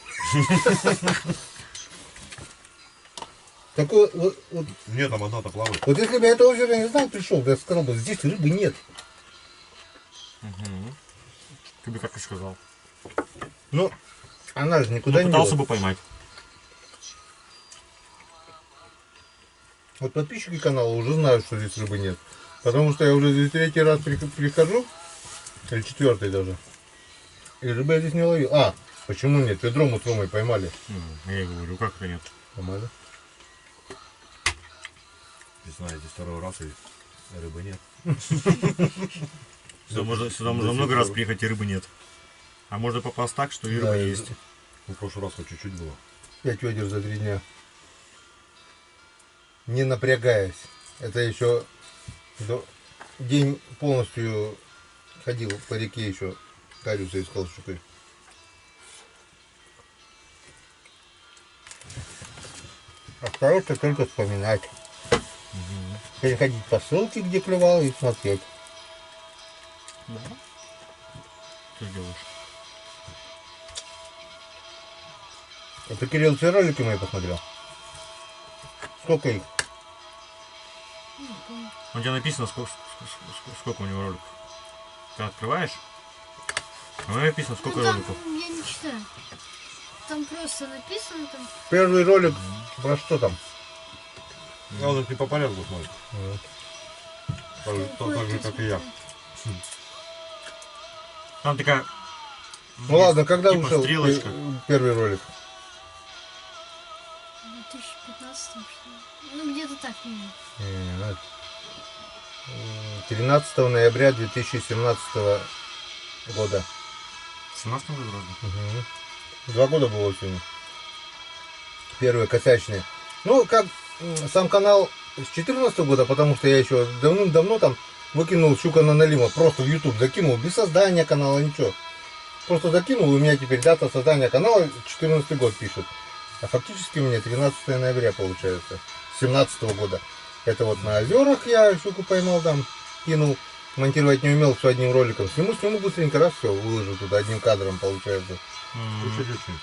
Такой, вот Нет, там одна-то плавает. вот если бы я это озеро не знал, пришел, да я сказал бы, здесь рыбы нет. Ты бы как и сказал. Но она же никуда не Пытался делась. бы поймать. Вот подписчики канала уже знают, что здесь рыбы нет. Потому что я уже здесь третий раз прихожу, или четвертый даже. И рыбы я здесь не ловил. А, почему нет? Ведром мы с Ромой поймали. Я и говорю, как это нет? Поймали. Здесь, знаете, второй раз и рыбы нет. Сюда можно много раз приехать, и рыбы нет. А можно попасть так, что и рыба Да, есть. Ну, в прошлый раз хоть чуть-чуть было. 5 ведер за 3 дня. Не напрягаясь. Это еще день полностью ходил по реке еще. Кариуса искал щукой. Остается только вспоминать. Переходить по ссылке, где клевал, и смотреть. Да? Что делаешь? Это Кирилл, все ролики мои посмотрел? Сколько их? У тебя написано, сколько у него роликов. Ты открываешь? У него написано, сколько Ну, там роликов. я не читаю. Там просто написано там. Первый ролик про что там? А он не по порядку смотрит. Так же, как и я. Там такая... Ну ладно, когда типа вышел стрелочка. первый ролик? В 2015 что ли. Ну где-то так, не. 13 ноября 2017 года. 17 году вроде. 2 года было сегодня. Первые косячные. Ну, как сам канал с 14 года, потому что я еще давным-давно там выкинул щука на налима. Просто в YouTube закинул, без создания канала, ничего. Просто закинул, и у меня теперь дата создания канала 14 год пишет. А фактически у меня 13 ноября получается. 17 года. Это вот на озерах я щуку поймал там, кинул. Монтировать не умел, все одним роликом. Сниму быстренько, раз, все, выложу туда одним кадром получается. Очень-очень.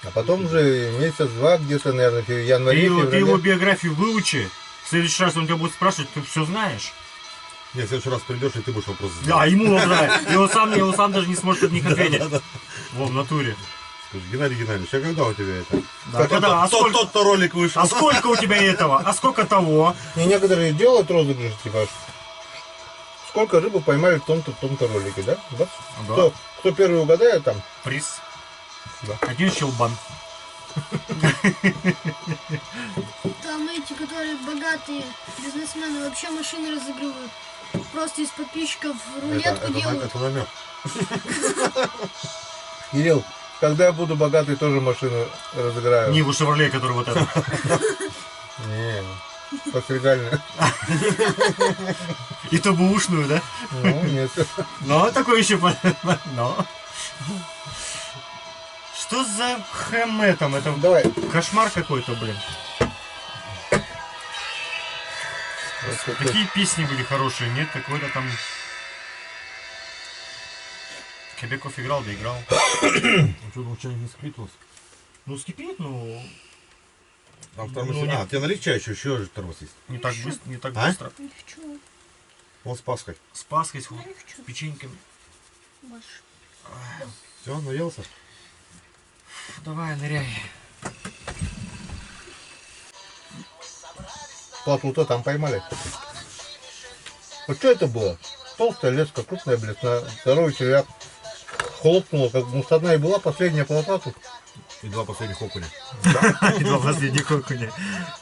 А потом уже месяц-два где-то, наверное, в январе, Ты феврале. его биографию выучи. В следующий раз он тебя будет спрашивать, ты все знаешь. Нет, в следующий раз придешь, и ты будешь вопрос задавать. Да, ему он знает. И он сам даже не сможет от них ответить. Во, в натуре. Скажи, Геннадий Геннадьевич, а когда у тебя это? Да, когда, а сколько, Тот-то ролик вышел. а сколько у тебя этого? А сколько того? И некоторые делают розыгрыш, типа, сколько рыбы поймали в том-то ролике, да? Да? Да. Кто первый угадает там? Приз. Да. Один щелбан. Там эти, которые богатые бизнесмены, вообще машины разыгрывают. Просто из подписчиков рулетку делают. Это намек. Кирилл, когда я буду богатый, тоже машину разыграю. Ниву Шевроле, который вот это. Не, постригальную. И то бушную, да? Ну, нет. Ну, такой еще... Но. Что за хэмэ там? Это Давай. кошмар какой-то, блин. Такие песни были хорошие, нет? Какой-то там... Кобяков играл, да играл. Что, ну, чай не скрипнулся? Ну, скипит, ну... Там тормоз. Ну, А, тебе налить чай еще же тормоз есть. Не так быстро, не так А? быстро. Не хочу. Он с Пасхой. С паской, с печеньками. Больше. Все, наелся? Давай, ныряй. Плотву-то там поймали. Вот что это было? Толстая леска, крупная блесна, здоровый червяк. Хлопнула, как мусорная и была последняя плотва тут. И 2 последних окуня. И 2 последних окуня,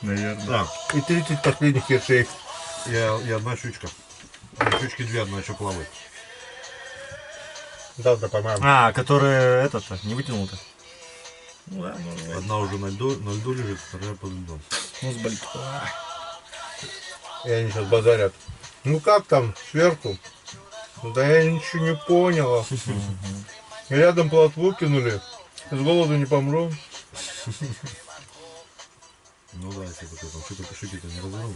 наверное. Да. И 30 последних ершей. И одна щучка. Щучки 2, одна еще плавает. Завтра поймаем. А, который этот-то, не вытянул-то. Ну да, ну, Одна уже на льду лежит, вторая под льдом. нос болит. И они сейчас базарят. Ну как там, сверху? Да я ничего не понял. Рядом плотву кинули. С голоду не помру. Ну да, если бы ты там щуки-то не разорвал.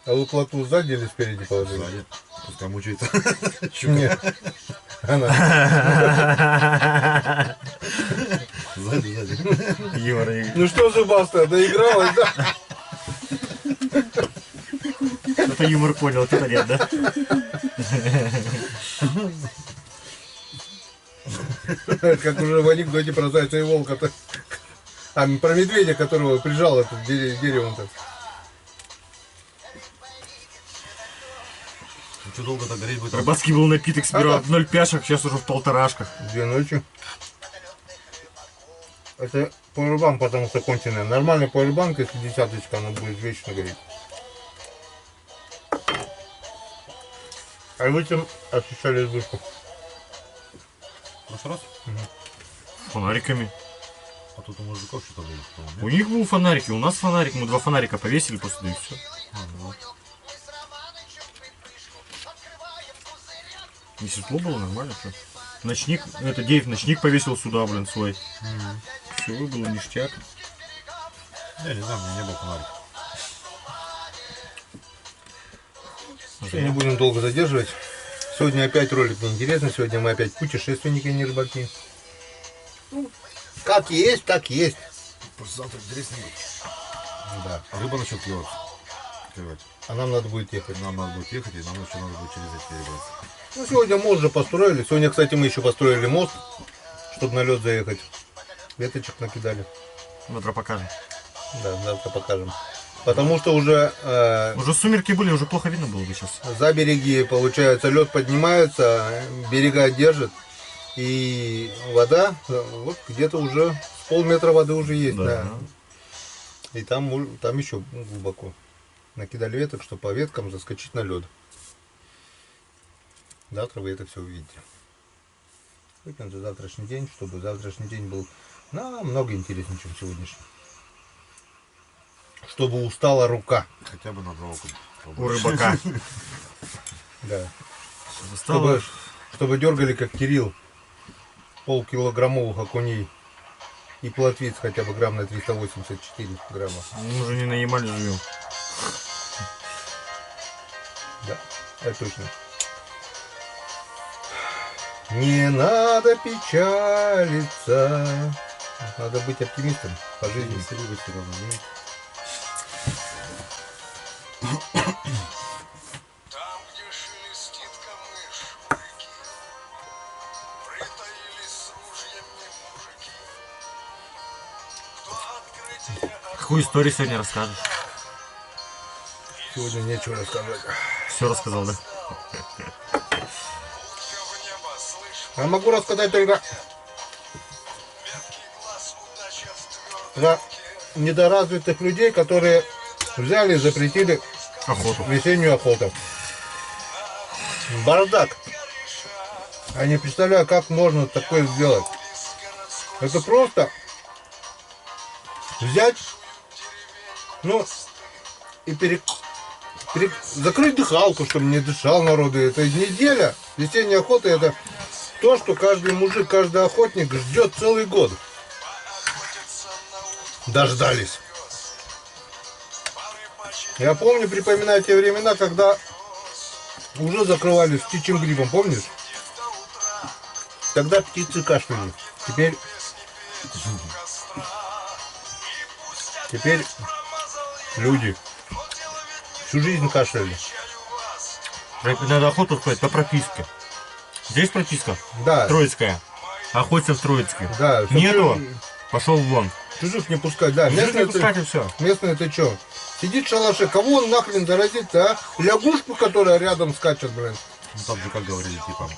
А вы плотву сзади или спереди положили? Сзади. Пускай мучается. Нет. Она. Сзади. Юмор. Ну что, зубастая, доигралась, да? Кто-то юмор понял, кто-то нет, да? Как уже в анекдоте про зайца и волка-то. А про медведя, которого прижал этот деревом-то. Ну что долго так гореть будет? Рыбацкий был напиток, сперва в 0 пяшек, сейчас уже в 1,5. 2 ночи. Это пауэрбанк, потому что конченая. Нормальный пауэрбанк, если десяточка, она будет вечно гореть. А вы чем освещали избушку? В прошлый раз? Фонариками. А тут у мужиков что-то было, по-моему, У нет? них был фонарики, у нас фонарик, мы 2 фонарика повесили после, да и все. Ну. Не светло было, нормально все. Ночник, это Дейв ночник повесил сюда, блин, свой. Все, было ништяк. Я не знаю, у меня не было фонарика. Все, не будем долго задерживать. Сегодня опять ролик неинтересный. Сегодня мы опять путешественники, а не рыбаки. Ну, как есть, так есть. Просто завтра интереснее будет. Да. А рыба начнет клевать. А нам надо будет ехать. Нам надо будет ехать, и нам еще надо будет через эти перебраться. Ну, сегодня мост же построили. Сегодня, кстати, мы еще построили мост, чтобы на лед заехать. Веточек накидали. Завтра покажем. Да, завтра покажем. Потому что уже Уже сумерки были, уже плохо видно было бы сейчас. за береги, получается, лед поднимается, берега держит. И вода, вот где-то уже с полметра воды уже есть. Да. И там еще глубоко. Накидали веток, чтобы по веткам заскочить на лед. Завтра вы это все увидите. Выпьем за завтрашний день, чтобы завтрашний день был намного интереснее, чем сегодняшний. Чтобы устала рука. Хотя бы на 2 окуня. У рыбака. Да. Стало... Чтобы дергали, как Кирилл, полкилограммовых окуней. И плотвиц хотя бы грамм на 384 грамма. Мы уже не на Ямале живем. Да, это точно. Не надо печалиться. Надо быть оптимистом по жизни. Если рыбы все равно нет. Там, где шелестит камыш, рыки, притаились с ружьями мужики. Кто открытие Какую историю сегодня расскажешь? Сегодня нечего рассказать. Все рассказал, да? утка в небо слышь, Я могу рассказать только меткий глаз, удача в твердой про недоразвитых людей, которые взяли и запретили Охоту. весеннюю охоту. Бардак. Я не представляю, как можно такое сделать. Это просто взять, ну, и закрыть дыхалку, чтобы не дышал народу. Это неделя. Весенняя охота — это то, что каждый мужик, каждый охотник ждет целый год. Дождались. Я помню, припоминаю те времена, когда уже закрывались птичьим грибом, помнишь? Тогда птицы кашляли. Теперь люди всю жизнь кашляли. Надо охоту ходить по прописке. Здесь прописка? Да, Троицкая. Охотится в Троицке. да. чтоб Нету? Пошел вон. Чужих не пускать, да. Местные Местные пускать и все. Местные ты чё? Сидит в шалаше, кого он нахрен заразится, а? Лягушку, которая рядом скачет, блин. Ну там же как говорили, типа,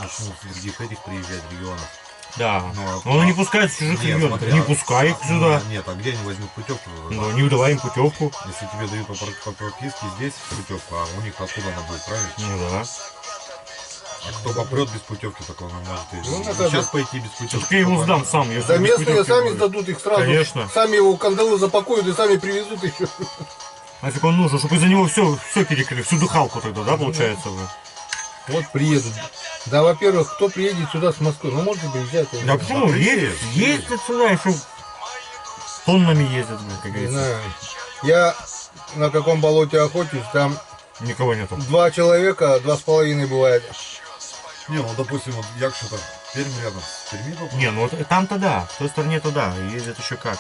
начнут с других этих приезжать регионов. Да. Ну, Но он не пускает в чужих Нет, регионов. смотри, Не а- пускай их сюда. Нет, а где они возьмут путевку? Ну, не давай им путевку. Если тебе дают по прописке здесь путевку, а у них откуда она будет, правильно? Ну да. А кто попрет без путевки, такого он может и Ну, это сейчас да. пойти без путевки. Так я его сдам сам. Если Да без местные путевки сами будет. сдадут их сразу. Конечно. Сами его в кандалы запакуют и сами привезут еще. Нафиг он нужен, чтобы из-за него все перекрыли, всю дыхалку тогда, да, получается уже? Вот приедут. Да, во-первых, кто приедет сюда с Москвы? Ну, можно приезжать. я не Да знаю. почему? Ездят сюда, еще тоннами ездят, блин, как Не говорится. знаю. Я на каком болоте охочусь, там Никого нету. 2 человека, 2,5 бывает. Не, ну допустим, вот як что-то Пермь рядом с Перми попал? Не, ну вот там-то да, в той стороне-то да, ездят еще как.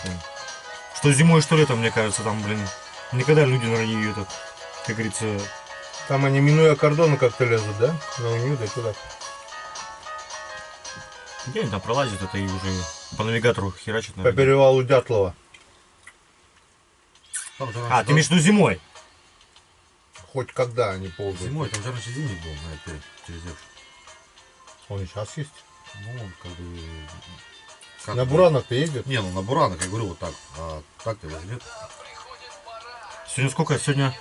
Что зимой, что летом, мне кажется, там, блин, никогда люди, наверное, не едут, как говорится. Там они, минуя кордоны, как-то лезут, да? На Унью, да сюда. Где они там пролазят, это и уже по навигатору херачат, По наверное. перевалу Дятлова. Там же А, раньше ты имеешь в виду зимой? Хоть когда они ползают. зимой, там же раньше зимний был, на этой, через Евш. Он и сейчас есть. Ну, он как бы... как На бы- Буранах-то ездят. Не, ну на Буранах, я говорю, вот так. А так-то возьмет. Сегодня сколько? Сегодня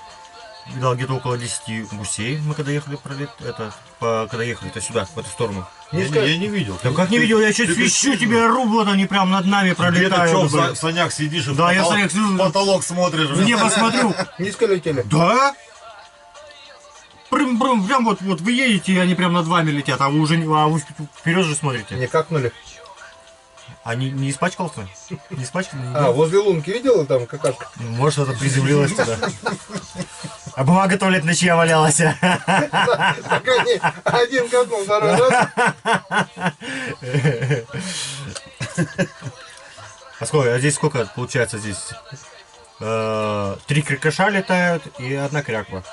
видал где-то около 10 гусей. Мы когда ехали когда ехали-то сюда, в эту сторону. Я не видел. Да как не видел, я что свищу тебе, ору, вот они прям над нами Где-то пролетают. что, блин. в санях сидишь и Да, я в потолок- санях сижу. в потолок смотришь. В небо смотрю. Низко летели. Да? Прям вот вы едете, и они прям над вами летят, а вы вперед же смотрите. Не какнули. А не испачкался? Не испачкал? А, возле лунки видела там какашка? Может, это приземлилось туда. А бумага туалетная чья валялась? Так они, один какнул, второй раз. А здесь сколько получается здесь? 3 крикоша летают и 1 кряква.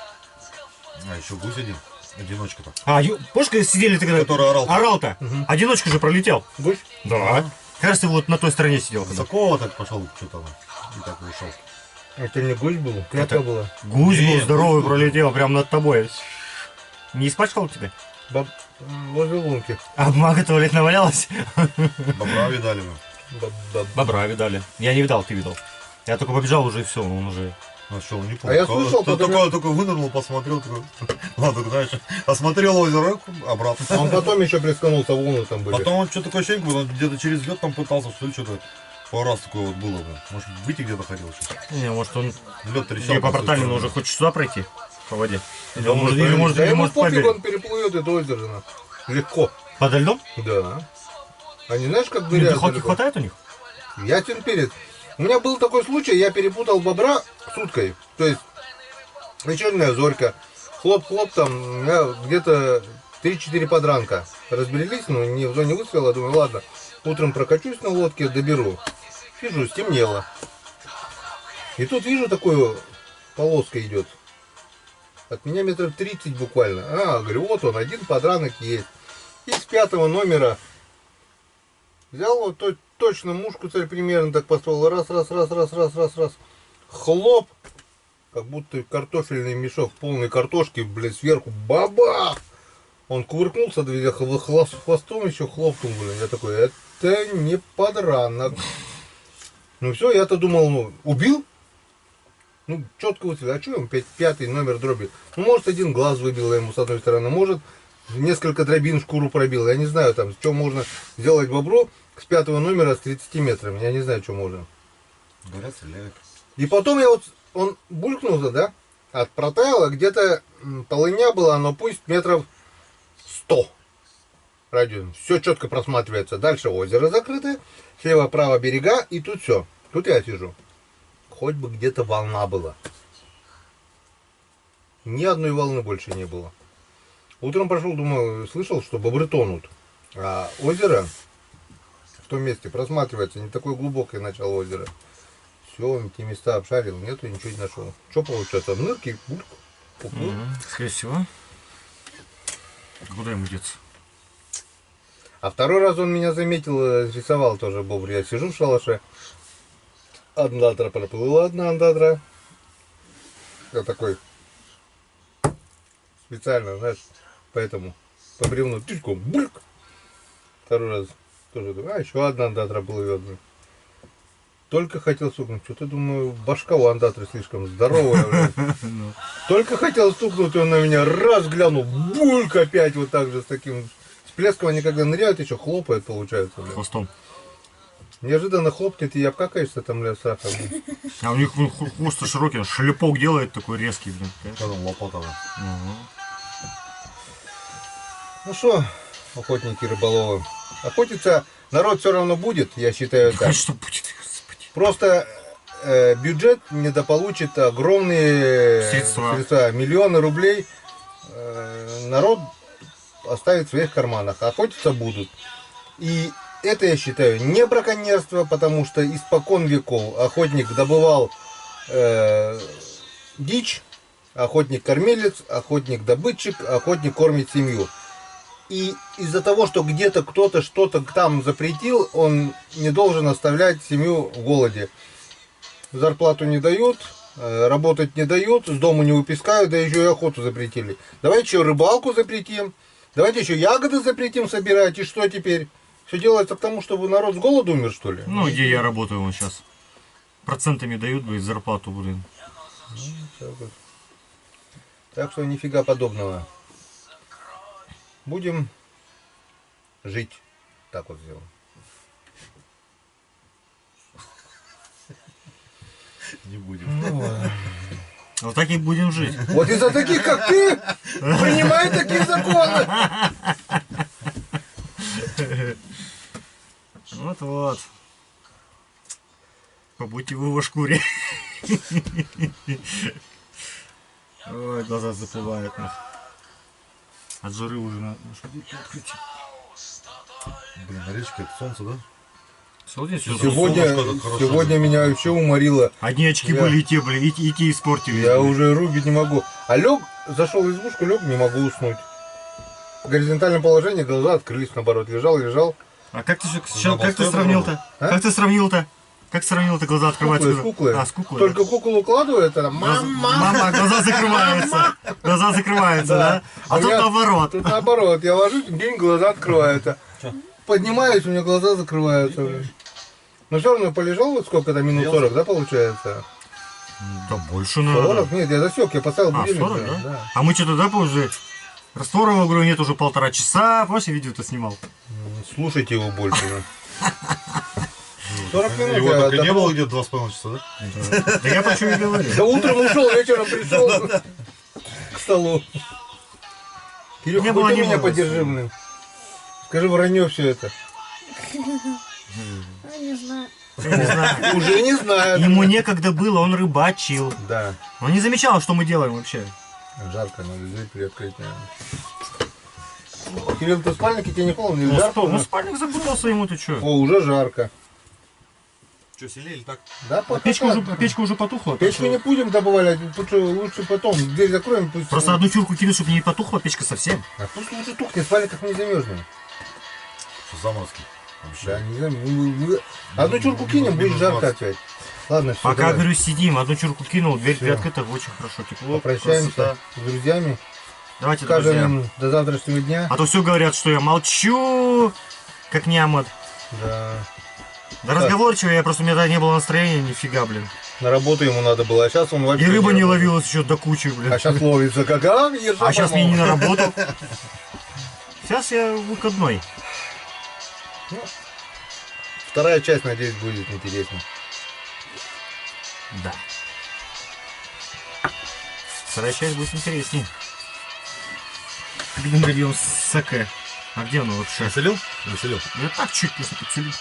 А, еще гусь один. Одиночка-то. Помнишь, когда сидели ты когда? Который орал. Орал-то. Одиночка же пролетел. Гусь? Да. Кажется, вот на той стороне сидел. когда. Высоко так пошел, что-то и так ушел. Это не гусь был, клетка Это- была. Гусь был Нет, здоровый, гусь был. пролетел прям над тобой. Не испачкал тебя? Возле лунки. А бумага туалетная валялась? Бобра видали мы. Бобра видали. Я не видал, ты видал. Я только побежал уже и все, он уже... Ну что, не А помню. я слышал, потом- только вынырнул, посмотрел, такой, ладно, дальше. Осмотрел озеро, обратно. Он потом еще присканулся, волны там были. Потом он что такое ощущение, было, он где-то через лед там пытался, что ли, что-то. Пару раз такое вот было бы. Может, выйти где-то хотел что-то. Не, может он Лед трещал. не по с той порталину стороны. уже хочет сюда пройти? По воде? Или Да, он может, правильно. Да или ему может по пофиг, берегу? он переплывет это озеро. Легко. Подо льдом? Да. Они знаешь, как Ну, ныряют дыхалки далеко? хватает у них? Я тебе перед. У меня был такой случай, я перепутал бобра с уткой. То есть вечерняя зорька. Хлоп-хлоп, там у меня где-то 3-4 подранка. Разберились, но не в зоне выстрела. Думаю, ладно, утром прокачусь на лодке, доберу. Вижу, стемнело. И тут вижу, такую полоска идет. От меня метров 30 буквально. Говорю, вот он, один подранок есть. И с 5-го номера взял вот точно мушку цель примерно так поставил. Раз. Хлоп. Как будто картофельный мешок полной картошки, блядь, сверху. Бабах! Он кувыркнулся, хвостом еще хлопнул, блин. Я такой, это не подранок. Ну все, я-то думал, убил? Ну, четко выстрелил. А что ему 5-й номер дроби? Ну, может, один глаз выбил ему с одной стороны, может, несколько дробин шкуру пробил. Я не знаю, там, что можно сделать бобру с 5-го номера с 30 метрами. Я не знаю, что можно. Говорят, стреляют. И потом он булькнулся, да? От протаяла где-то полыня была, но пусть метров 100 радиус. Все четко просматривается. Дальше озеро закрытое, слева-право берега, и тут все. Тут я сижу. Хоть бы где-то волна была. Ни одной волны больше не было. Утром пошел, думаю, слышал, что бобры тонут. А озеро в том месте просматривается, не такое глубокое начало озера. Все, эти места обшарил, нету, ничего не нашел. Что получается? Нырки, бульк, уплыл. Скорее всего. Куда ему деться? А второй раз он меня заметил, рисовал тоже бобр. Я сижу в шалаше. Андатра проплыла, одна андатра. Я такой специально, знаешь, поэтому по бревну тычку, бульк. Второй раз тоже, еще одна андатра плывет. Только хотел стукнуть, что-то думаю, башка у андатры слишком здоровая, блядь. Только хотел стукнуть, он на меня раз глянул, бульк опять вот так же с таким всплеском. Они когда ныряют, еще хлопают, получается, блядь. Хвостом. Неожиданно хлопнет, и я обкакаешься там, бля, страха. блядь. А у них хвост широкий, он шлепок делает такой резкий, блин. Что там лопата? Ну что, охотники рыболовы, охотиться народ все равно будет, я считаю так. Что будет, господи. Просто бюджет недополучит огромные Средства. миллионы рублей. Народ оставит в своих карманах. Охотиться будут. И это, я считаю, не браконьерство, потому что испокон веков охотник добывал дичь, охотник-кормилец, охотник-добытчик, охотник кормит семью. И из-за того, что где-то кто-то что-то там запретил, он не должен оставлять семью в голоде. Зарплату не дают, работать не дают, с дому не выпускают, да еще и охоту запретили. Давайте еще рыбалку запретим, давайте еще ягоды запретим собирать, и что теперь? Все делается к тому, чтобы народ с голоду умер, что ли? Ну, где я работаю вон сейчас. Процентами дают, блин, зарплату, блин. Так что нифига подобного. Будем жить. Так вот сделаем. Не будем. Вот так и будем жить. Вот из-за таких, как ты, принимай такие законы. Вот-вот. Побудьте вы во шкуре. Ой, глаза заплывают. От жары уже надо открыть. Блин, а речка это солнце, да? Сегодня меня вообще уморило. Одни очки Я- были и те, блин, и те испортились. Я блин. уже рубить не могу. А лег, зашел в избушку, лег, не могу уснуть. В горизонтальном положении глаза открылись, наоборот. Лежал. А как ты, На как ты балконе сравнил-то? А? Как ты сравнил-то? Как сравнил-то глаза открываются? С куклой. А, с куклой. Только куклу укладывают, она мама. Мама, глаза закрываются. Глаза закрываются, да? А А тут я- наоборот. Тут наоборот, я ложусь, день, глаза открываются. Поднимаюсь, у меня глаза закрываются. блин. Но все равно полежал вот сколько-то, минут 40, да, получается? Да больше, наверное. 40? Нет, я засек, я поставил А, будильник. 40, да? А мы что-то, да, уже Растворова, говорю, нет уже 1,5 часа. Помнишь, я видео-то снимал? Слушайте его больше. да. 40 минут Его я так и не отобрал. было где-то 2,5 часа, да? Да я про что и говорю. Да утром ушел, вечером пришел к столу. Кирюха, Не было, хоть ты не меня было. поддержи, блин. Скажи, вранье все это. Не знаю. Я не знаю. Уже не знаю. Ему некогда было, он рыбачил. Да. Он не замечал, что мы делаем вообще. Жарко, надо дверь приоткрыть, наверное. Кирилл, ты в спальнике, тебе не холодно? Или Ну жарко? что, ну спальник закутался ему, ты что? О, уже жарко. Что, сильнее или так? Да, А печка уже потухла. Печку не будем добавлять, лучше потом. Дверь закроем, пусть... Просто одну чурку кинуть, чтобы не потухла печка совсем. А пусть лучше тухнет, в спальниках мы не замерзнем. Что, заморозки? Вообще. Да, не замерзнем. Одну чурку кинем, будет жарко опять. Ладно, все, Пока, говорю, сидим, одну чурку кинул, дверь Всё. приоткрыта, очень хорошо, тепло, Попрощаемся красота. с друзьями. Давайте, Скажем друзья. им до завтрашнего дня. А то все говорят, что я молчу, как нямот. Да. Да разговорчивый, я просто, у меня тогда не было настроения, нифига, блин. На работу ему надо было, а сейчас он вообще... И рыба не работает. ловилась еще до кучи, блин. А сейчас ловится как, а? А сейчас мне не на работу. Сейчас я выходной. Вторая часть, надеюсь, будет интереснее. Да. Вторая часть будет интереснее. Блин, добьем саке. А где оно вообще? Населил? Населил. Я так чуть просто подселил.